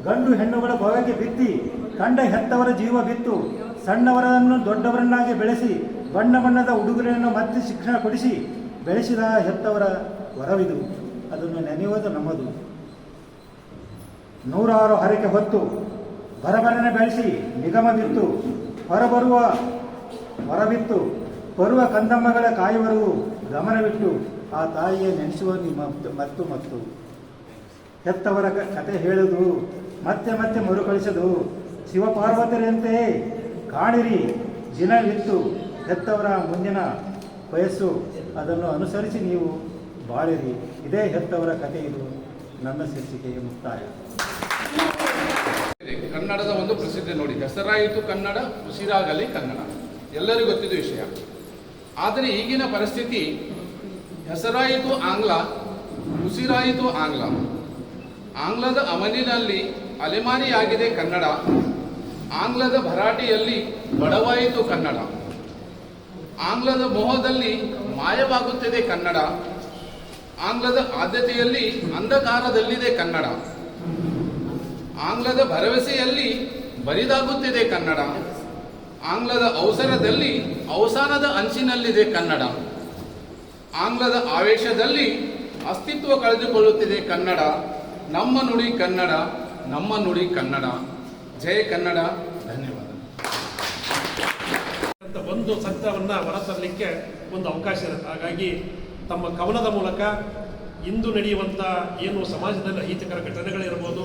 Speaker 12: ಗಂಡು ಹೆಣ್ಣುಗಳ ಭವಕ್ಕೆ ಬಿತ್ತಿ ಕಂಡ ಹೆತ್ತವರ ಜೀವ ಬಿತ್ತು ಸಣ್ಣವರನ್ನು ದೊಡ್ಡವರನ್ನಾಗಿ ಬೆಳೆಸಿ ಬಣ್ಣ ಬಣ್ಣದ ಉಡುಗೊರೆಯನ್ನು ಮತ್ತೆ ಶಿಕ್ಷಣ ಕೊಡಿಸಿ ಬೆಳೆಸಿದ ಹೆತ್ತವರ ವರವಿದು. ಅದನ್ನು ನೆನೆಯುವುದು ನಮ್ಮದು. ನೂರಾರು ಹರಕೆ ಹೊತ್ತು ಬರಬರನೆ ಬೆಳೆಸಿ ನಿಗಮವಿತ್ತು ಹೊರಬರುವ ಹೊರಬಿತ್ತು ಬರುವ ಕಂದಮ್ಮಗಳ ಕಾಯುವರೆಗೂ ಗಮನವಿಟ್ಟು ಆ ತಾಯಿಯ ನೆನೆಸುವ ಮತ್ತು ಮತ್ತು ಹೆತ್ತವರ ಕತೆ ಹೇಳುವುದು ಮತ್ತೆ ಮತ್ತೆ ಮರುಕಳಿಸದು. ಶಿವಪಾರ್ವತಿಯಂತೆಯೇ ಕಾಣಿರಿ ದಿನವಿತ್ತು ಹೆತ್ತವರ ಮುಂದಿನ ವಯಸ್ಸು. ಅದನ್ನು ಅನುಸರಿಸಿ ನೀವು ಬಾಳಿರಿ. ಇದೇ ಹೆತ್ತವರ ಕತೆ. ಇದು ನನ್ನ ಶೀರ್ಷಿಕೆಯ ಮುಕ್ತಾಯ.
Speaker 13: ಕನ್ನಡದ ಒಂದು ಪ್ರಸಿದ್ಧಿ ನೋಡಿ. ಹೆಸರಾಯಿತು ಕನ್ನಡ, ಉಸಿರಾಗಲಿ ಕನ್ನಡ, ಎಲ್ಲರಿಗೂ ಗೊತ್ತಿದ್ದ ವಿಷಯ. ಆದರೆ ಈಗಿನ ಪರಿಸ್ಥಿತಿ ಹೆಸರಾಯಿತು ಆಂಗ್ಲ, ಉಸಿರಾಯಿತು ಆಂಗ್ಲ. ಆಂಗ್ಲದ ಅಮಲಿನಲ್ಲಿ ಅಲೆಮಾರಿಯಾಗಿದೆ ಕನ್ನಡ. ಆಂಗ್ಲದ ಭರಾಟೆಯಲ್ಲಿ ಬಡವಾಯಿತು ಕನ್ನಡ. ಆಂಗ್ಲದ ಮೋಹದಲ್ಲಿ ಮಾಯವಾಗುತ್ತಿದೆ ಕನ್ನಡ. ಆಂಗ್ಲದ ಆದ್ಯತೆಯಲ್ಲಿ ಅಂಧಕಾರದಲ್ಲಿದೆ ಕನ್ನಡ. ಆಂಗ್ಲದ ಭರವಸೆಯಲ್ಲಿ ಬರಿದಾಗುತ್ತಿದೆ ಕನ್ನಡ. ಆಂಗ್ಲದ ಅವಸರದಲ್ಲಿ ಅವಸಾನದ ಅಂಚಿನಲ್ಲಿದೆ ಕನ್ನಡ. ಆಂಗ್ಲದ ಆವೇಶದಲ್ಲಿ ಅಸ್ತಿತ್ವ ಕಳೆದುಕೊಳ್ಳುತ್ತಿದೆ ಕನ್ನಡ. ನಮ್ಮ ನುಡಿ ಕನ್ನಡ, ನಮ್ಮ ನುಡಿ ಕನ್ನಡ. ಜಯ ಕನ್ನಡ. ಧನ್ಯವಾದ.
Speaker 14: ಒಂದು ಸತ್ಯವನ್ನು ಹೊರತರಲಿಕ್ಕೆ ಒಂದು ಅವಕಾಶ ಇರುತ್ತೆ. ಹಾಗಾಗಿ ತಮ್ಮ ಕವನದ ಮೂಲಕ ಇಂದು ನಡೆಯುವಂಥ ಏನು ಸಮಾಜದಲ್ಲಿ ಅಹಿತಕರ ಘಟನೆಗಳಿರ್ಬೋದು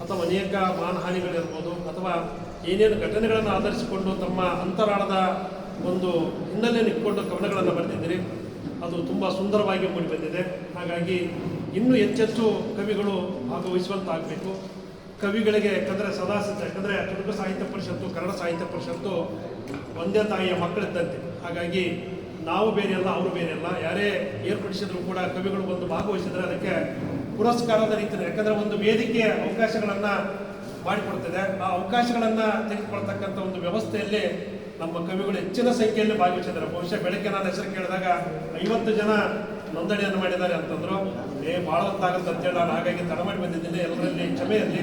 Speaker 14: ಅಥವಾ ಅನೇಕ ಮಾನಹಾನಿಗಳಿರ್ಬೋದು ಅಥವಾ ಏನೇನು ಘಟನೆಗಳನ್ನು ಆಧರಿಸಿಕೊಂಡು ತಮ್ಮ ಅಂತರಾಳದ ಒಂದು ಹಿನ್ನೆಲೆಯನ್ನು ಇಟ್ಕೊಂಡು ಕವನಗಳನ್ನು ಬರೆದಿದ್ದೀರಿ. ಅದು ತುಂಬ ಸುಂದರವಾಗಿ ಮೂಡಿಬಂದಿದೆ. ಹಾಗಾಗಿ ಇನ್ನೂ ಹೆಚ್ಚೆಚ್ಚು ಕವಿಗಳು ಭಾಗವಹಿಸುವಂತಾಗಬೇಕು. ಕವಿಗಳಿಗೆ ಯಾಕಂದರೆ ಸದಾ ಸಿದ್ಧ. ಯಾಕಂದರೆ ಚುಟುಕು ಸಾಹಿತ್ಯ ಪರಿಷತ್ತು, ಕನ್ನಡ ಸಾಹಿತ್ಯ ಪರಿಷತ್ತು ಒಂದೇ ತಾಯಿಯ ಮಕ್ಕಳಿದ್ದಂತೆ. ಹಾಗಾಗಿ ನಾವು ಬೇರೆಯಲ್ಲ, ಅವರು ಬೇರೆಯಲ್ಲ. ಯಾರೇ ಏರ್ಪಡಿಸಿದ್ರು ಕೂಡ ಕವಿಗಳು ಒಂದು ಭಾಗವಹಿಸಿದರೆ ಅದಕ್ಕೆ ಪುರಸ್ಕಾರದ ರೀತಿಯಲ್ಲಿ, ಯಾಕಂದರೆ ಒಂದು ವೇದಿಕೆ ಅವಕಾಶಗಳನ್ನು ಮಾಡಿಕೊಡ್ತದೆ. ಆ ಅವಕಾಶಗಳನ್ನು ತೆಗೆದುಕೊಳ್ತಕ್ಕಂಥ ಒಂದು ವ್ಯವಸ್ಥೆಯಲ್ಲಿ ನಮ್ಮ ಕವಿಗಳು ಹೆಚ್ಚಿನ ಸಂಖ್ಯೆಯಲ್ಲಿ ಭಾಗವಹಿಸಿದ್ದಾರೆ. ಬಹುಶಃ ಬೆಳಗ್ಗೆ ನಾನು ಹೆಸರು ಕೇಳಿದಾಗ 50 ಜನ ನೋಂದಣಿಯನ್ನು ಮಾಡಿದ್ದಾರೆ ಅಂತಂದ್ರು. ಭಾಳ ಹೊತ್ತಾಗುತ್ತೆ ಅಂತೇಳಿ ನಾನು ಹಾಗಾಗಿ ತಡ ಮಾಡಿ ಬಂದಿದ್ದೀನಿ. ಎಲ್ಲರಲ್ಲಿ ಕ್ಷಮೆ ಇರಲಿ,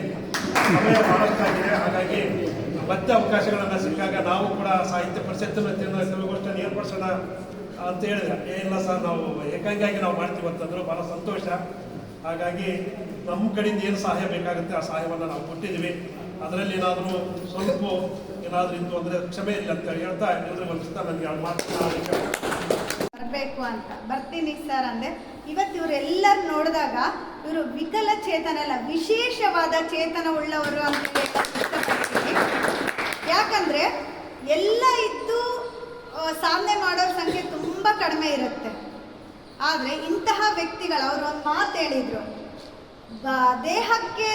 Speaker 14: ಸಮಯ ಭಾಳಷ್ಟಾಗಿದೆ. ಹಾಗಾಗಿ ಮತ್ತೆ ಅವಕಾಶಗಳನ್ನು ಸಿಕ್ಕಾಗ ನಾವು ಕೂಡ ಸಾಹಿತ್ಯ ಪರಿಷತ್ತಿನ ಕವಿಗೋಷ್ಠಿಯನ್ನು ಏರ್ಪಡಿಸೋಣ ಅಂತ ಹೇಳಿದ್ರೆ, ಇಲ್ಲ ಸರ್ ನಾವು ಏಕಾಂಗಿಯಾಗಿ ನಾವು ಮಾಡ್ತೀವಿ ಅಂತಂದ್ರು. ಭಾಳ ಸಂತೋಷ. ಹಾಗಾಗಿ ನಮ್ಮ ಕಡೆಯಿಂದ ಏನು ಸಹಾಯ ಬೇಕಾಗುತ್ತೆ ಆ ಸಹಾಯವನ್ನು ನಾವು ಕೊಟ್ಟಿದ್ದೀವಿ. ಅದರಲ್ಲಿ ಏನಾದರೂ ಸ್ವಲ್ಪ ಏನಾದರೂ ಇತ್ತು ಅಂದರೆ ಕ್ಷಮೆ ಇಲ್ಲ ಅಂತ ಹೇಳ್ತಾ ಎಲ್ಲರಿಗೂ ಅನಿಸ್ತಾ ನನಗೆ
Speaker 15: ಬರಬೇಕು ಅಂತ ಬರ್ತೀನಿ ಸರ್ ಅಂದೆ. ಇವತ್ತು ಇವರೆಲ್ಲರೂ ನೋಡಿದಾಗ ಇವರು ವಿಕಲಚೇತನ ಅಲ್ಲ, ವಿಶೇಷವಾದ ಚೇತನ ಉಳ್ಳವರು ಅಂತ ಇಷ್ಟಪಡ್ತೀನಿ. ಯಾಕಂದರೆ ಎಲ್ಲ ಇದ್ದು ಸಾಧನೆ ಮಾಡೋರ ಸಂಖ್ಯೆ ತುಂಬ ಕಡಿಮೆ ಇರುತ್ತೆ. ಆದರೆ ಇಂತಹ ವ್ಯಕ್ತಿಗಳು ಅವರು ಒಂದು ಮಾತು ಹೇಳಿದರು, ದೇಹಕ್ಕೆ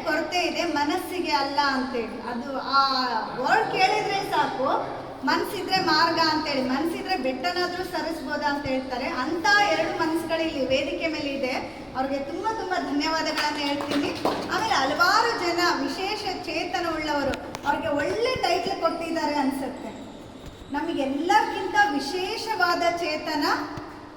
Speaker 15: ಕೊರತೆ ಇದೆ ಮನಸ್ಸಿಗೆ ಅಲ್ಲ ಅಂತೇಳಿ. ಅದು ಆ ವರ್ಡ್ ಕೇಳಿದರೆ ಸಾಕು, ಮನಸ್ಸಿದ್ರೆ ಮಾರ್ಗ ಅಂತೇಳಿ, ಮನಸ್ಸಿದ್ರೆ ಬೆಟ್ಟನಾದರೂ ಸರಿಸ್ಬೋದಾ ಅಂತ ಹೇಳ್ತಾರೆ. ಅಂಥ 2 ಮನಸ್ಸುಗಳು ಇಲ್ಲಿ ವೇದಿಕೆ ಮೇಲೆ ಇದೆ. ಅವ್ರಿಗೆ ತುಂಬ ತುಂಬ ಧನ್ಯವಾದಗಳನ್ನು ಹೇಳ್ತೀನಿ. ಆಮೇಲೆ ಹಲವಾರು ಜನ ವಿಶೇಷ ಚೇತನ ಉಳ್ಳವರು ಅವ್ರಿಗೆ ಒಳ್ಳೆ ಟೈಟ್ಲ್ ಕೊಟ್ಟಿದ್ದಾರೆ ಅನಿಸುತ್ತೆ. ನಮಗೆಲ್ಲಕ್ಕಿಂತ ವಿಶೇಷವಾದ ಚೇತನ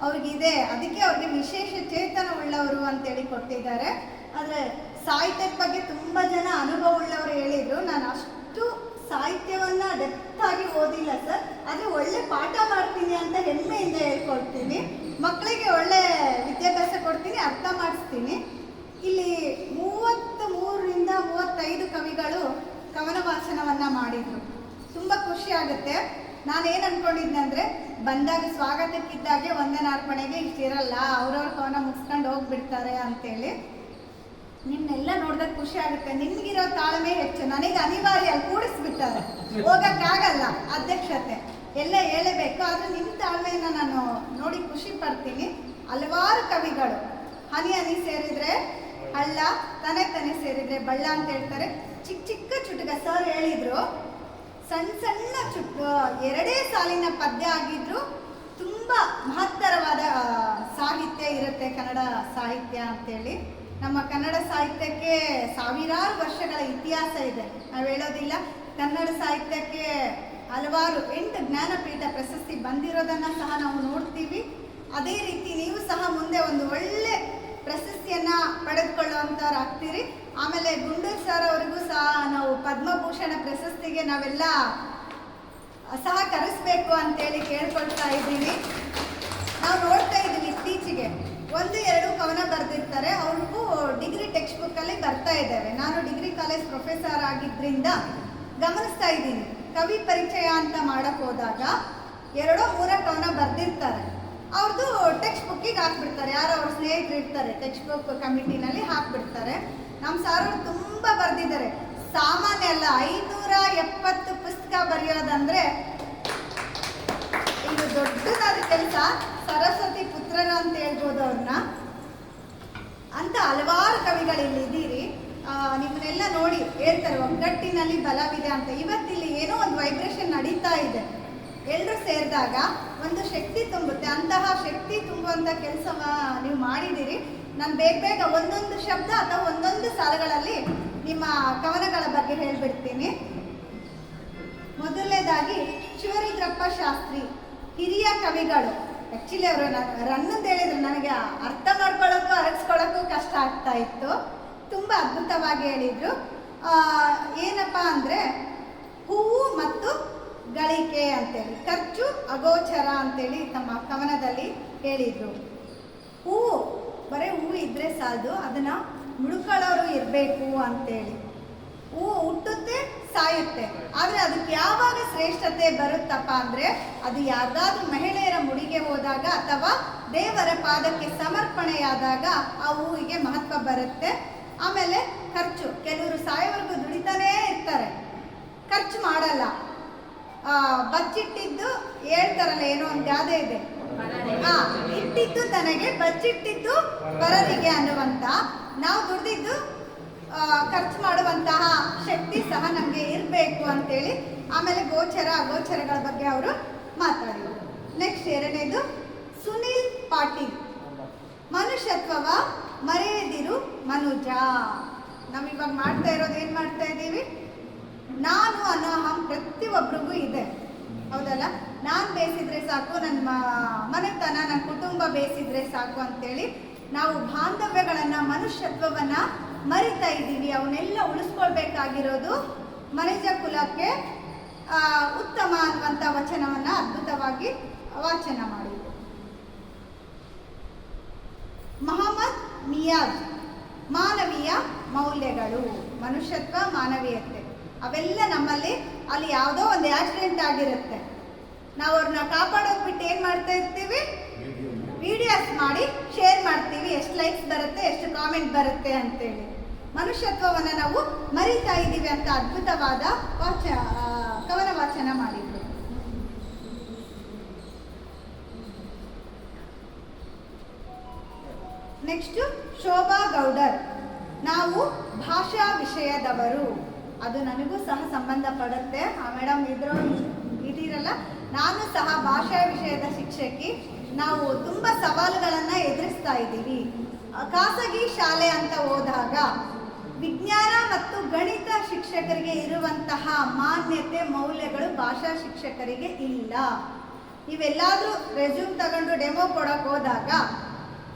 Speaker 15: ಅವ್ರಿಗಿದೆ, ಅದಕ್ಕೆ ಅವ್ರಿಗೆ ವಿಶೇಷ ಚೇತನ ಉಳ್ಳವರು ಅಂತೇಳಿ ಕೊಟ್ಟಿದ್ದಾರೆ. ಆದರೆ ಸಾಹಿತ್ಯದ ಬಗ್ಗೆ ತುಂಬ ಜನ ಅನುಭವ ಉಳ್ಳವರು ಹೇಳಿದರು. ನಾನು ಅಷ್ಟು ಸಾಹಿತ್ಯವನ್ನ ಡೆಪ್ತ್ ಆಗಿ ಓದಿಲ್ಲ ಸರ್, ಆದರೆ ಒಳ್ಳೆ ಪಾಠ ಮಾಡ್ತೀನಿ ಅಂತ ಹೆಮ್ಮೆಯಿಂದ ಹೇಳ್ಕೊಡ್ತೀನಿ. ಮಕ್ಕಳಿಗೆ ಒಳ್ಳೆ ವಿದ್ಯಾಭ್ಯಾಸ ಕೊಡ್ತೀನಿ, ಅರ್ಥ ಮಾಡಿಸ್ತೀನಿ. ಇಲ್ಲಿ 33ರಿಂದ 35 ಕವಿಗಳು ಕವನ ವಾಚನವನ್ನ ಮಾಡಿದ್ರು. ತುಂಬ ಖುಷಿ ಆಗುತ್ತೆ. ನಾನೇನು ಅನ್ಕೊಂಡಿದ್ದೆ ಅಂದರೆ, ಬಂದಾಗ ಸ್ವಾಗತಕ್ಕಿದ್ದಾಗೆ ವಂದನಾರ್ಪಣೆಗೆ ಇಷ್ಟಿರಲ್ಲ, ಅವ್ರವ್ರ ಕವನ ಮುಗಿಸ್ಕೊಂಡು ಹೋಗ್ಬಿಡ್ತಾರೆ ಅಂತೇಳಿ. ನಿಮ್ನೆಲ್ಲ ನೋಡಿದಾಗ ಖುಷಿ ಆಗುತ್ತೆ. ನಿಮ್ಗಿರೋ ತಾಳ್ಮೆ ಹೆಚ್ಚು, ನನಗೆ ಅನಿವಾರ್ಯ, ಅಲ್ಲಿ ಕೂಡಿಸ್ಬಿಟ್ಟಾರೆ, ಹೋಗಕ್ಕಾಗಲ್ಲ, ಅಧ್ಯಕ್ಷತೆ ಎಲ್ಲ ಹೇಳಬೇಕು. ಆದರೆ ನಿಮ್ಮ ತಾಳ್ಮೆಯನ್ನು ನಾನು ನೋಡಿ ಖುಷಿ ಪಡ್ತೀನಿ. ಹಲವಾರು ಕವಿಗಳು ಹನಿ ಹನಿ ಸೇರಿದ್ರೆ ಹಳ್ಳ, ತನೆ ತನೆ ಸೇರಿದ್ರೆ ಬಳ್ಳ ಅಂತ ಹೇಳ್ತಾರೆ. ಚಿಕ್ಕ ಚಿಕ್ಕ ಚುಟುಕ ಸರ್ ಹೇಳಿದ್ರು, ಸಣ್ಣ ಸಣ್ಣ ಎರಡೇ ಸಾಲಿನ ಪದ್ಯ ಆಗಿದ್ರು ತುಂಬ ಮಹತ್ತರವಾದ ಸಾಹಿತ್ಯ ಇರುತ್ತೆ ಕನ್ನಡ ಸಾಹಿತ್ಯ ಅಂತೇಳಿ. ನಮ್ಮ ಕನ್ನಡ ಸಾಹಿತ್ಯಕ್ಕೆ ಸಾವಿರಾರು ವರ್ಷಗಳ ಇತಿಹಾಸ ಇದೆ, ನಾವು ಹೇಳೋದಿಲ್ಲ. ಕನ್ನಡ ಸಾಹಿತ್ಯಕ್ಕೆ ಹಲವಾರು 8 ಜ್ಞಾನಪೀಠ ಪ್ರಶಸ್ತಿ ಬಂದಿರೋದನ್ನು ಸಹ ನಾವು ನೋಡ್ತೀವಿ. ಅದೇ ರೀತಿ ನೀವು ಸಹ ಮುಂದೆ ಒಂದು ಒಳ್ಳೆ ಪ್ರಶಸ್ತಿಯನ್ನು ಪಡೆದುಕೊಳ್ಳುವಂಥವ್ರು ಆಗ್ತೀರಿ. ಆಮೇಲೆ ಗುಂಡೂರು ಸರ್ ಅವರಿಗೂ ಸಹ ನಾವು ಪದ್ಮಭೂಷಣ ಪ್ರಶಸ್ತಿಗೆ ನಾವೆಲ್ಲ ಸಹಕರಿಸಬೇಕು ಅಂತೇಳಿ ಕೇಳ್ಕೊಳ್ತಾ ಇದ್ದೀವಿ. ನಾವು ನೋಡ್ತಾ ಇದ್ದೀವಿ ಇತ್ತೀಚೆಗೆ 1-2 ಕವನ ಬರೆದಿರ್ತಾರೆ, ಅವ್ರಿಗೂ ಡಿಗ್ರಿ ಟೆಕ್ಸ್ಟ್ ಬುಕ್ಕಲ್ಲಿ ಬರ್ತಾ ಇದ್ದಾವೆ. ನಾನು ಡಿಗ್ರಿ ಕಾಲೇಜ್ ಪ್ರೊಫೆಸರ್ ಆಗಿದ್ದರಿಂದ ಗಮನಿಸ್ತಾ ಇದ್ದೀನಿ. ಕವಿ ಪರಿಚಯ ಅಂತ ಮಾಡಕ್ಕೆ ಹೋದಾಗ 2-3 ಕವನ ಬರೆದಿರ್ತಾರೆ, ಅವ್ರದ್ದು ಟೆಕ್ಸ್ಟ್ ಬುಕ್ಕಿಗೆ ಹಾಕ್ಬಿಡ್ತಾರೆ. ಯಾರೋ ಅವ್ರ ಸ್ನೇಹಿತರು ಇರ್ತಾರೆ, ಟೆಕ್ಸ್ಟ್ ಬುಕ್ ಕಮಿಟಿನಲ್ಲಿ ಹಾಕ್ಬಿಡ್ತಾರೆ. ನಮ್ಮ ಸಾರು ತುಂಬ ಬರೆದಿದ್ದಾರೆ, ಸಾಮಾನ್ಯ ಅಲ್ಲ. 570 ಪುಸ್ತಕ ಬರೆಯೋದಂದ್ರೆ ಇದು ದೊಡ್ಡದಾದ ಕೆಲಸ. ಸರಸ್ವತಿ ಪುತ್ರರು ಅಂತ ಹೇಳ್ಬೋದು ಅವ್ರನ್ನ. ಅಂತ ಹಲವಾರು ಕವಿಗಳು ಇಲ್ಲಿ ಇದ್ದೀರಿ. ನಿಮ್ಮನ್ನೆಲ್ಲ ನೋಡಿ ಹೇಳ್ತಾರೆ, ಒಗ್ಗಟ್ಟಿನಲ್ಲಿ ಬಲವಿದೆ ಅಂತ. ಇವತ್ತಿಲ್ಲಿ ಏನೋ ಒಂದು ವೈಬ್ರೇಷನ್ ನಡೀತಾ ಇದೆ. ಎಲ್ಲರೂ ಸೇರಿದಾಗ ಒಂದು ಶಕ್ತಿ ತುಂಬುತ್ತೆ. ಅಂತಹ ಶಕ್ತಿ ತುಂಬುವಂಥ ಕೆಲಸವ ನೀವು ಮಾಡಿದ್ದೀರಿ. ನಾನು ಬೇಗ ಒಂದೊಂದು ಶಬ್ದ ಅಥವಾ ಒಂದೊಂದು ಸಾಲುಗಳಲ್ಲಿ ನಿಮ್ಮ ಕವನಗಳ ಬಗ್ಗೆ ಹೇಳ್ಬಿಡ್ತೀನಿ. ಮೊದಲನೇದಾಗಿ ಶಿವರುದ್ರಪ್ಪ ಶಾಸ್ತ್ರಿ, ಹಿರಿಯ ಕವಿಗಳು. ಆ್ಯಕ್ಚುಲಿ ಅವರು ರನ್ನಂತ ಹೇಳಿದ್ರು, ನನಗೆ ಅರ್ಥ ಮಾಡ್ಕೊಳ್ಳೋಕ್ಕೂ ಅರಗಿಸ್ಕೊಳ್ಳೋಕ್ಕೂ ಕಷ್ಟ ಆಗ್ತಾ ಇತ್ತು. ತುಂಬ ಅದ್ಭುತವಾಗಿ ಹೇಳಿದರು. ಏನಪ್ಪ ಅಂದರೆ, ಹೂವು ಮತ್ತು ಗಳಿಕೆ ಅಂತೇಳಿ, ಖರ್ಚು ಅಗೋಚರ ಅಂತೇಳಿ ತಮ್ಮ ಕವನದಲ್ಲಿ ಹೇಳಿದರು. ಹೂವು ಬರೀ ಹೂವು ಇದ್ದರೆ ಸಾಲದು, ಅದನ್ನು ಮುಡ್ಕೊಳ್ಳೋರು ಇರಬೇಕು ಅಂತೇಳಿ. ಹೂವು ಹುಟ್ಟುತ್ತೆ, ಸಾಯುತ್ತೆ. ಆದರೆ ಅದಕ್ಕೆ ಯಾವಾಗ ಶ್ರೇಷ್ಠತೆ ಬರುತ್ತಪ್ಪ ಅಂದರೆ, ಅದು ಯಾವ್ದಾದ್ರೂ ಮಹಿಳೆಯರ ಮುಡಿಗೆ ಹೋದಾಗ ಅಥವಾ ದೇವರ ಪಾದಕ್ಕೆ ಸಮರ್ಪಣೆಯಾದಾಗ ಆ ಹೂವಿಗೆ ಮಹತ್ವ ಬರುತ್ತೆ. ಆಮೇಲೆ ಖರ್ಚು, ಕೆಲವರು ಸಾಯೋವರೆಗೂ ದುಡಿತಾನೇ ಇರ್ತಾರೆ, ಖರ್ಚು ಮಾಡಲ್ಲ. ಬಚ್ಚಿಟ್ಟಿದ್ದು ಹೇಳ್ತಾರಲ್ಲ, ಏನೋ ಒಂದು ಗಾದೆ ಇದೆ, ಇಟ್ಟಿದ್ದು ತನಗೆ ಬಚ್ಚಿಟ್ಟಿದ್ದು ಪರರಿಗೆ ಅನ್ನುವಂತ. ನಾವು ದುಡ್ದಿದ್ದು ಖರ್ಚು ಮಾಡುವಂತಹ ಶಕ್ತಿ ಸಹ ನಮಗೆ ಇರಬೇಕು ಅಂತೇಳಿ. ಆಮೇಲೆ ಗೋಚರ ಅಗೋಚರಗಳ ಬಗ್ಗೆ ಅವರು ಮಾತಾಡಿದರು. ನೆಕ್ಸ್ಟ್ 2ನೇದು ಸುನೀಲ್ ಪಾಟೀಲ್, ಮನುಷ್ಯತ್ವವ ಮರೆಯದಿರು ಮನುಜ. ನಾವಿವಾಗ ಮಾಡ್ತಾ ಇರೋದು ಏನು ಮಾಡ್ತಾ ಇದ್ದೀವಿ, ನಾನು ಅನ್ನೋ ಪ್ರತಿಯೊಬ್ಬರಿಗೂ ಇದೆ, ಹೌದಲ್ಲ? ನಾನು ಬೇಯಿಸಿದ್ರೆ ಸಾಕು, ನನ್ನ ಮನೆತನ, ನನ್ನ ಕುಟುಂಬ ಬೇಯಿಸಿದ್ರೆ ಸಾಕು ಅಂತೇಳಿ ನಾವು ಬಾಂಧವ್ಯಗಳನ್ನು, ಮನುಷ್ಯತ್ವವನ್ನು ಮರಿತಾ ಇದ್ದೀವಿ. ಅವನ್ನೆಲ್ಲ ಉಳಿಸ್ಕೊಳ್ಬೇಕಾಗಿರೋದು ಮನುಜ ಕುಲಕ್ಕೆ ಉತ್ತಮ ಅನ್ನುವಂಥ ವಚನವನ್ನು ಅದ್ಭುತವಾಗಿ ವಾಚನ ಮಾಡಿದ್ರು. ಮೊಹಮ್ಮದ್ ನಿಯಾಜ್, ಮಾನವೀಯ ಮೌಲ್ಯಗಳು, ಮನುಷ್ಯತ್ವ, ಮಾನವೀಯತೆ ಅವೆಲ್ಲ ನಮ್ಮಲ್ಲಿ. ಅಲ್ಲಿ ಯಾವುದೋ ಒಂದು ಆಕ್ಸಿಡೆಂಟ್ ಆಗಿರುತ್ತೆ, ನಾವು ಅವ್ರನ್ನ ಕಾಪಾಡೋದು ಬಿಟ್ಟು ಏನು ಮಾಡ್ತಾ ಇರ್ತೀವಿ, ವಿಡಿಯೋಸ್ ಮಾಡಿ ಶೇರ್ ಮಾಡ್ತೀವಿ, ಎಷ್ಟು ಲೈಕ್ಸ್ ಬರುತ್ತೆ, ಎಷ್ಟು ಕಾಮೆಂಟ್ ಬರುತ್ತೆ ಅಂತೇಳಿ. ಮನುಷ್ಯತ್ವವನ್ನು ನಾವು ಮರಿತಾ ಇದ್ದೀವಿ ಅಂತ ಅದ್ಭುತವಾದ ಕವನ ವಾಚನ ಮಾಡಿದ್ರು. ನೆಕ್ಸ್ಟು ಶೋಭಾ ಗೌಡರ್, ನಾವು ಭಾಷಾ ವಿಷಯದವರು. ಅದು ನನಗೂ ಸಹ ಸಂಬಂಧಪಡುತ್ತೆ. ಆ ಮೇಡಮ್ ಇದೀರಲ್ಲ, ನಾನು ಸಹ ಭಾಷಾ ವಿಷಯದ ಶಿಕ್ಷಕಿ. ನಾವು ತುಂಬ ಸವಾಲುಗಳನ್ನು ಎದುರಿಸ್ತಾ ಇದ್ದೀವಿ. ಖಾಸಗಿ ಶಾಲೆ ಅಂತ ಹೋದಾಗ ವಿಜ್ಞಾನ ಮತ್ತು ಗಣಿತ ಶಿಕ್ಷಕರಿಗೆ ಇರುವಂತಹ ಮಾನ್ಯತೆ, ಮೌಲ್ಯಗಳು ಭಾಷಾ ಶಿಕ್ಷಕರಿಗೆ ಇಲ್ಲ. ನೀವೆಲ್ಲಾದರೂ ರೆಸ್ಯೂಮ್ ತಗೊಂಡು ಡೆಮೋ ಕೊಡೋಕೆ ಹೋದಾಗ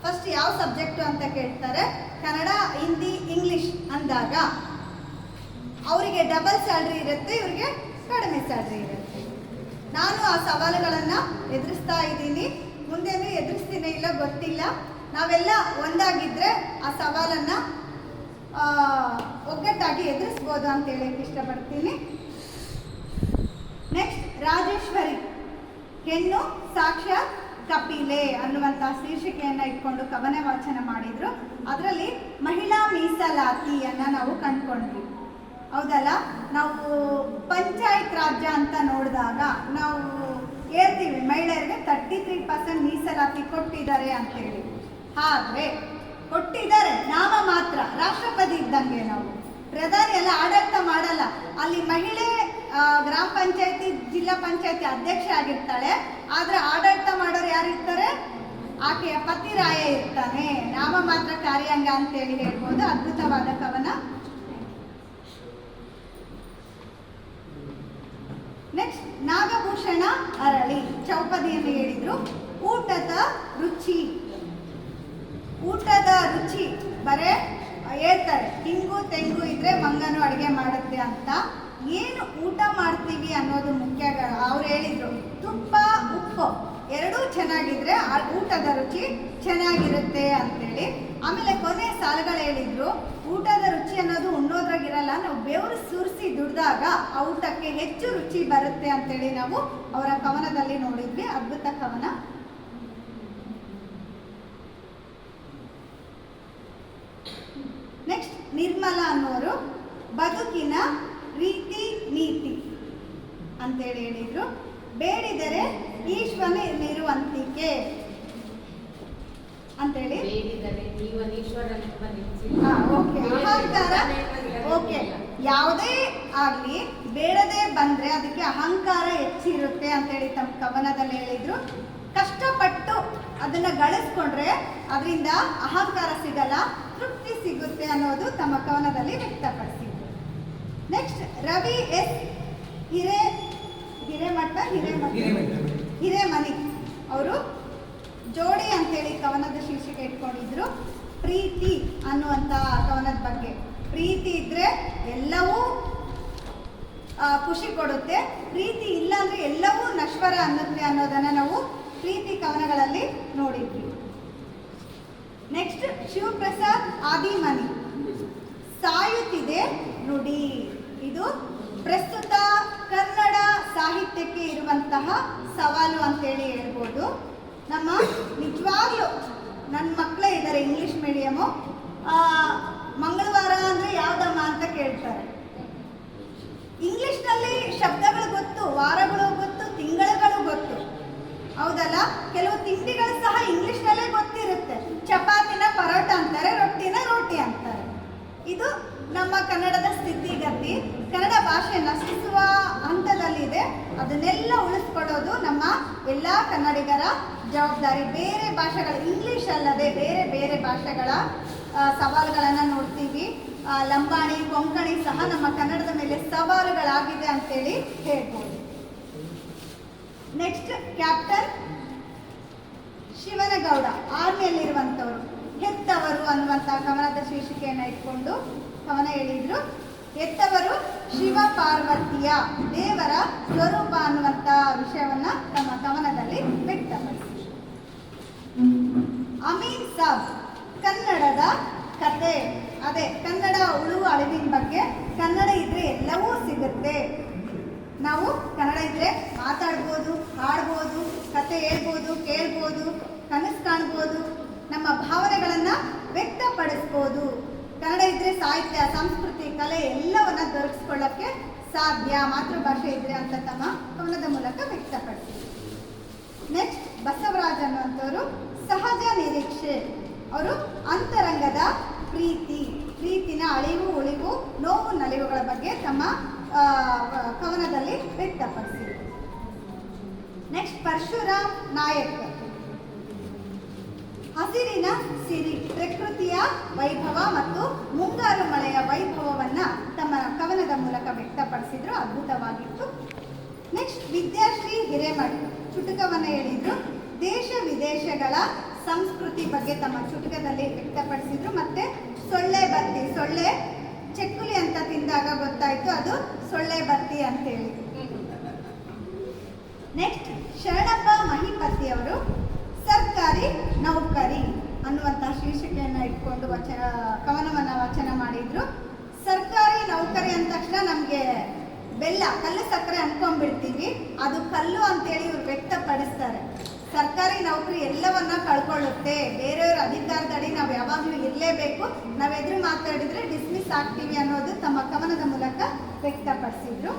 Speaker 15: ಫಸ್ಟ್ ಯಾವ ಸಬ್ಜೆಕ್ಟು ಅಂತ ಕೇಳ್ತಾರೆ. ಕನ್ನಡ, ಹಿಂದಿ, ಇಂಗ್ಲೀಷ್ ಅಂದಾಗ ಅವರಿಗೆ ಡಬಲ್ ಸ್ಯಾಲ್ರಿ ಇರುತ್ತೆ, ಇವರಿಗೆ ಕಡಿಮೆ ಸ್ಯಾಲ್ರಿ ಇರುತ್ತೆ. ನಾನು ಆ ಸವಾಲುಗಳನ್ನು ಎದುರಿಸ್ತಾ ಇದ್ದೀನಿ, ಮುಂದೇನು ಎದುರಿಸ್ತೀನಿ ಇಲ್ಲ ಗೊತ್ತಿಲ್ಲ. ನಾವೆಲ್ಲ ಒಂದಾಗಿದ್ದರೆ ಆ ಸವಾಲನ್ನು ಒಗ್ಗಟ್ಟಾಗಿ ಎದುರಿಸ್ಬೋದು ಅಂತ ಹೇಳಕ್ಕೆ ಇಷ್ಟಪಡ್ತೀನಿ. ನೆಕ್ಸ್ಟ್, ರಾಜೇಶ್ವರಿ ಹೆಣ್ಣು ಸಾಕ್ಷಾತ್ ಕಪಿಲೆ ಅನ್ನುವಂಥ ಶೀರ್ಷಿಕೆಯನ್ನು ಇಟ್ಕೊಂಡು ಕವನ ವಾಚನ ಮಾಡಿದ್ರು. ಅದರಲ್ಲಿ ಮಹಿಳಾ ಮೀಸಲಾತಿಯನ್ನು ನಾವು ಕಂಡುಕೊಂಡ್ವಿ, ಹೌದಲ್ಲ. ನಾವು ಪಂಚಾಯತ್ ರಾಜ್ಯ ಅಂತ ನೋಡಿದಾಗ ನಾವು ಹೇಳ್ತೀವಿ ಮಹಿಳೆಯರಿಗೆ 33% ಮೀಸಲಾತಿ ಕೊಟ್ಟಿದ್ದಾರೆ ಅಂತೇಳಿ. ಆದರೆ ಕೊಟ್ಟಿದ್ದಾರೆ ನಾಮ ಮಾತ್ರ, ರಾಷ್ಟ್ರಪತಿ ಇದ್ದಂಗೆ. ನಾವು ಪ್ರಧಾನಿ ಎಲ್ಲ ಆಡಳಿತ ಮಾಡಲ್ಲ. ಅಲ್ಲಿ ಮಹಿಳೆ ಗ್ರಾಮ ಪಂಚಾಯತಿ ಜಿಲ್ಲಾ ಪಂಚಾಯತಿ ಅಧ್ಯಕ್ಷ ಆಗಿರ್ತಾಳೆ, ಆದರೆ ಆಡಳಿತ ಮಾಡೋರು ಯಾರಿರ್ತಾರೆ? ಆಕೆಯ ಪತಿ ರಾಯ ಇರ್ತಾನೆ. ನಾಮ ಮಾತ್ರ ಕಾರ್ಯಾಂಗ ಅಂತೇಳಿ ಹೇಳ್ಬೋದು. ಅದ್ಭುತವಾದ ಕವನ. ನೆಕ್ಸ್ಟ್, ನಾಗಭೂಷಣ ಅರಳಿ ಚೌಪದಿಯನ್ನು ಹೇಳಿದ್ರು. ಊಟದ ರುಚಿ, ಊಟದ ರುಚಿ ಬರೇ ಹೇಳ್ತಾರೆ ಹಿಂಗು ತೆಂಗು ಇದ್ರೆ ಮಂಗನು ಅಡುಗೆ ಮಾಡುತ್ತೆ ಅಂತ. ಏನು ಊಟ ಮಾಡ್ತೀವಿ ಅನ್ನೋದು ಮುಖ್ಯ. ಅವ್ರು ಹೇಳಿದ್ರು ತುಪ್ಪ ಉಪ್ಪು ಎರಡೂ ಚೆನ್ನಾಗಿದ್ರೆ ಆ ಊಟದ ರುಚಿ ಚೆನ್ನಾಗಿರುತ್ತೆ ಅಂತೇಳಿ. ಆಮೇಲೆ ಕೊನೆ ಸಾಲುಗಳು ಹೇಳಿದ್ರು ಊಟದ ರುಚಿ ಅನ್ನೋದು ಉಣ್ಣೋದ್ರಾಗಿರಲ್ಲ, ನಾವು ಬೆವರು ಸುರಿಸಿ ದುಡ್ದಾಗ ಆ ಊಟಕ್ಕೆ ಹೆಚ್ಚು ರುಚಿ ಬರುತ್ತೆ ಅಂತೇಳಿ ನಾವು ಅವರ ಕವನದಲ್ಲಿ ನೋಡಿದ್ವಿ. ಅದ್ಭುತ ಕವನ. ನೆಕ್ಸ್ಟ್, ನಿರ್ಮಲಾ ಅನ್ನೋರು ಬದುಕಿನ ರೀತಿ ನೀತಿ ಅಂತೇಳಿ ಹೇಳಿದ್ರು. ಬೇಡಿದರೆ ಈಶ್ವರನಿರುವಂತಿಕೆ ಅಂತೇಳಿ. ಅಹಂಕಾರ, ಓಕೆ, ಯಾವುದೇ ಆಗಲಿ ಬೇಡದೆ ಬಂದರೆ ಅದಕ್ಕೆ ಅಹಂಕಾರ ಹೆಚ್ಚಿರುತ್ತೆ ಅಂತೇಳಿ ತಮ್ಮ ಕವನದಲ್ಲಿ ಹೇಳಿದ್ರು. ಕಷ್ಟಪಟ್ಟು ಅದನ್ನು ಗಳಿಸ್ಕೊಂಡ್ರೆ ಅದರಿಂದ ಅಹಂಕಾರ ಸಿಗಲ್ಲ, ತೃಪ್ತಿ ಸಿಗುತ್ತೆ ಅನ್ನೋದು ತಮ್ಮ ಕವನದಲ್ಲಿ ವ್ಯಕ್ತಪಡಿಸಿದ್ರು. ನೆಕ್ಸ್ಟ್, ರವಿ ಎಸ್ ಹಿರೇಮನಿ ಅವರು ಜೋಡಿ ಅಂತೇಳಿ ಕವನದ ಶೀರ್ಷಿಕೆ ಇಟ್ಕೊಂಡಿದ್ರು. ಪ್ರೀತಿ ಅನ್ನುವಂಥ ಕವನದ ಬಗ್ಗೆ. ಪ್ರೀತಿ ಇದ್ದರೆ ಎಲ್ಲವೂ ಖುಷಿ ಕೊಡುತ್ತೆ, ಪ್ರೀತಿ ಇಲ್ಲ ಅಂದರೆ ಎಲ್ಲವೂ ನಶ್ವರ ಅನ್ನುತ್ತೆ ಅನ್ನೋದನ್ನು ನಾವು ಪ್ರೀತಿ ಕವನಗಳಲ್ಲಿ ನೋಡಿದ್ವಿ. ನೆಕ್ಸ್ಟ್, ಶಿವಪ್ರಸಾದ್ ಆದಿಮನಿ ಸಾಯುತ್ತಿದೆ ನುಡಿ. ಇದು ಪ್ರಸ್ತುತ ಕನ್ನಡ ಸಾಹಿತ್ಯಕ್ಕೆ ಇರುವಂತಹ ಸವಾಲು ಅಂತೇಳಿ ಹೇಳ್ಬೋದು. ನಮ್ಮ ನಿಜವಾಗ್ಲೂ ನನ್ನ ಮಕ್ಕಳೇ ಇದ್ದಾರೆ ಇಂಗ್ಲೀಷ್ ಮೀಡಿಯಮು. ಮಂಗಳವಾರ ಅಂದರೆ ಯಾವುದಮ್ಮ ಅಂತ ಕೇಳ್ತಾರೆ. ಇಂಗ್ಲೀಷ್ನಲ್ಲಿ ಶಬ್ದಗಳು ಗೊತ್ತು, ವಾರಗಳು ಗೊತ್ತು, ತಿಂಗಳುಗಳು ಗೊತ್ತು, ಹೌದಲ್ಲ. ಕೆಲವು ತಿಂಡಿಗಳು ಸಹ ಇಂಗ್ಲೀಷ್ನಲ್ಲೇ ಗೊತ್ತಿರುತ್ತೆ. ಚಪಾತಿನ ಪರೋಟ ಅಂತಾರೆ, ರೊಟ್ಟಿನ ರೋಟಿ ಅಂತಾರೆ. ಇದು ನಮ್ಮ ಕನ್ನಡದ ಸ್ಥಿತಿಗತಿ. ಕನ್ನಡ ಭಾಷೆ ನಶಿಸುವ ಹಂತದಲ್ಲಿದೆ. ಅದನ್ನೆಲ್ಲ ಉಳಿಸ್ಕೊಡೋದು ನಮ್ಮ ಎಲ್ಲ ಕನ್ನಡಿಗರ ಜವಾಬ್ದಾರಿ. ಬೇರೆ ಭಾಷೆಗಳ, ಇಂಗ್ಲೀಷ್ ಅಲ್ಲದೆ ಬೇರೆ ಬೇರೆ ಭಾಷೆಗಳ ಸವಾಲುಗಳನ್ನು ನೋಡ್ತೀವಿ. ಲಂಬಾಣಿ, ಕೊಂಕಣಿ ಸಹ ನಮ್ಮ ಕನ್ನಡದ ಮೇಲೆ ಸವಾಲುಗಳಾಗಿದೆ ಅಂತೇಳಿ ಹೇಳ್ಬೋದು. ನೆಕ್ಸ್ಟ್, ಕ್ಯಾಪ್ಟನ್ ಶಿವನಗೌಡ ಆರ್ಮಿಯಲ್ಲಿರುವಂಥವ್ರು ಹೆತ್ತವರು ಅನ್ನುವಂಥ ಕವನದ ಶೀರ್ಷಿಕೆಯನ್ನು ಇಟ್ಕೊಂಡು ಕವನ ಹೇಳಿದ್ರು. ಹೆತ್ತವರು ಶಿವ ಪಾರ್ವತಿಯ ದೇವರ ಸ್ವರೂಪ ಅನ್ನುವಂಥ ವಿಷಯವನ್ನ ತಮ್ಮ ಕವನದಲ್ಲಿ ವ್ಯಕ್ತಪಡಿಸಿದರು. ಅಮೀನ್ ಸಾಬ್ ಕನ್ನಡದ ಕತೆ, ಅದೇ ಕನ್ನಡ ಉಳುವು ಅಳಿವಿನ ಬಗ್ಗೆ. ಕನ್ನಡ ಇದ್ರೆ ಎಲ್ಲವೂ ಸಿಗುತ್ತೆ. ನಾವು ಕನ್ನಡ ಇದ್ರೆ ಮಾತಾಡ್ಬೋದು, ಹಾಡ್ಬೋದು, ಕತೆ ಹೇಳ್ಬೋದು, ಕೇಳ್ಬೋದು, ಕನಸು ಕಾಣ್ಬೋದು, ನಮ್ಮ ಭಾವನೆಗಳನ್ನು ವ್ಯಕ್ತಪಡಿಸ್ಬೋದು. ಕನ್ನಡ ಇದ್ರೆ ಸಾಹಿತ್ಯ, ಸಂಸ್ಕೃತಿ, ಕಲೆ ಎಲ್ಲವನ್ನ ದೊರಕಿಸ್ಕೊಳ್ಳೋಕ್ಕೆ ಸಾಧ್ಯ, ಮಾತೃಭಾಷೆ ಇದ್ರೆ ಅಂತ ತಮ್ಮ ಕವನದ ಮೂಲಕ ವ್ಯಕ್ತಪಡಿಸಿದ್ರು. ನೆಕ್ಸ್ಟ್, ಬಸವರಾಜ್ ಅನ್ನುವಂಥವರು ಸಹಜ ನಿರೀಕ್ಷೆ. ಅವರು ಅಂತರಂಗದ ಪ್ರೀತಿನ ಅಳಿವು ಉಳಿವು ನೋವು ನಲಿವುಗಳ ಬಗ್ಗೆ ತಮ್ಮ ಕವನದಲ್ಲಿ ವ್ಯಕ್ತಪಡಿಸಿದರು. ನೆಕ್ಸ್ಟ್, ಪರಶುರಾಮ್ ನಾಯಕ್ ಹಸಿರಿನ ಸಿರಿ, ಪ್ರಕೃತಿಯ ವೈಭವ ಮತ್ತು ಮುಂಗಾರು ಮಳೆಯ ವೈಭವವನ್ನು ತಮ್ಮ ಕವನದ ಮೂಲಕ ವ್ಯಕ್ತಪಡಿಸಿದ್ರು. ಅದ್ಭುತವಾಗಿತ್ತು. ನೆಕ್ಸ್ಟ್, ವಿದ್ಯಾಶ್ರೀ ಹಿರೇಮಠ್ ಚುಟುಕವನ್ನು ಹೇಳಿದ್ರು. ದೇಶ ವಿದೇಶಗಳ ಸಂಸ್ಕೃತಿ ಬಗ್ಗೆ ತಮ್ಮ ಚುಟುಕದಲ್ಲಿ ವ್ಯಕ್ತಪಡಿಸಿದ್ರು. ಮತ್ತೆ ಸೊಳ್ಳೆ ಬತ್ತಿ, ಸೊಳ್ಳೆ ಚೆಕ್ಕುಲಿ ಅಂತ ತಿಂದಾಗ ಗೊತ್ತಾಯ್ತು ಅದು ಸೊಳ್ಳೆ ಬತ್ತಿ ಅಂತೇಳಿ. ನೆಕ್ಸ್ಟ್ ಶರಣಪ್ಪ ಮಹಿಪತಿಯವರು ಸರ್ಕಾರಿ ನೌಕರಿ ಅನ್ನುವಂಥ ಶೀರ್ಷಿಕೆಯನ್ನು ಇಟ್ಕೊಂಡು ಕವನವನ್ನು ವಾಚನ ಮಾಡಿದ್ರು. ಸರ್ಕಾರಿ ನೌಕರಿ ಅಂದ ತಕ್ಷಣ ನಮಗೆ ಬೆಲ್ಲ, ಕಲ್ಲು ಸಕ್ಕರೆ ಅನ್ಕೊಂಡ್ಬಿಡ್ತೀವಿ, ಅದು ಕಲ್ಲು ಅಂತೇಳಿ ಇವ್ರು ವ್ಯಕ್ತಪಡಿಸ್ತಾರೆ. ಸರ್ಕಾರಿ ನೌಕರಿ ಎಲ್ಲವನ್ನ ಕಳ್ಕೊಳ್ಳುತ್ತೆ, ಬೇರೆಯವ್ರ ಅಧಿಕಾರದಡಿ ನಾವು ಯಾವಾಗಲೂ ಇರಲೇಬೇಕು, ನಾವೆದುರು ಮಾತಾಡಿದ್ರೆ ಡಿಸ್ಮಿಸ್ ಆಗ್ತೀವಿ ಅನ್ನೋದು ತಮ್ಮ ಕವನದ ಮೂಲಕ ವ್ಯಕ್ತಪಡಿಸಿದ್ರು.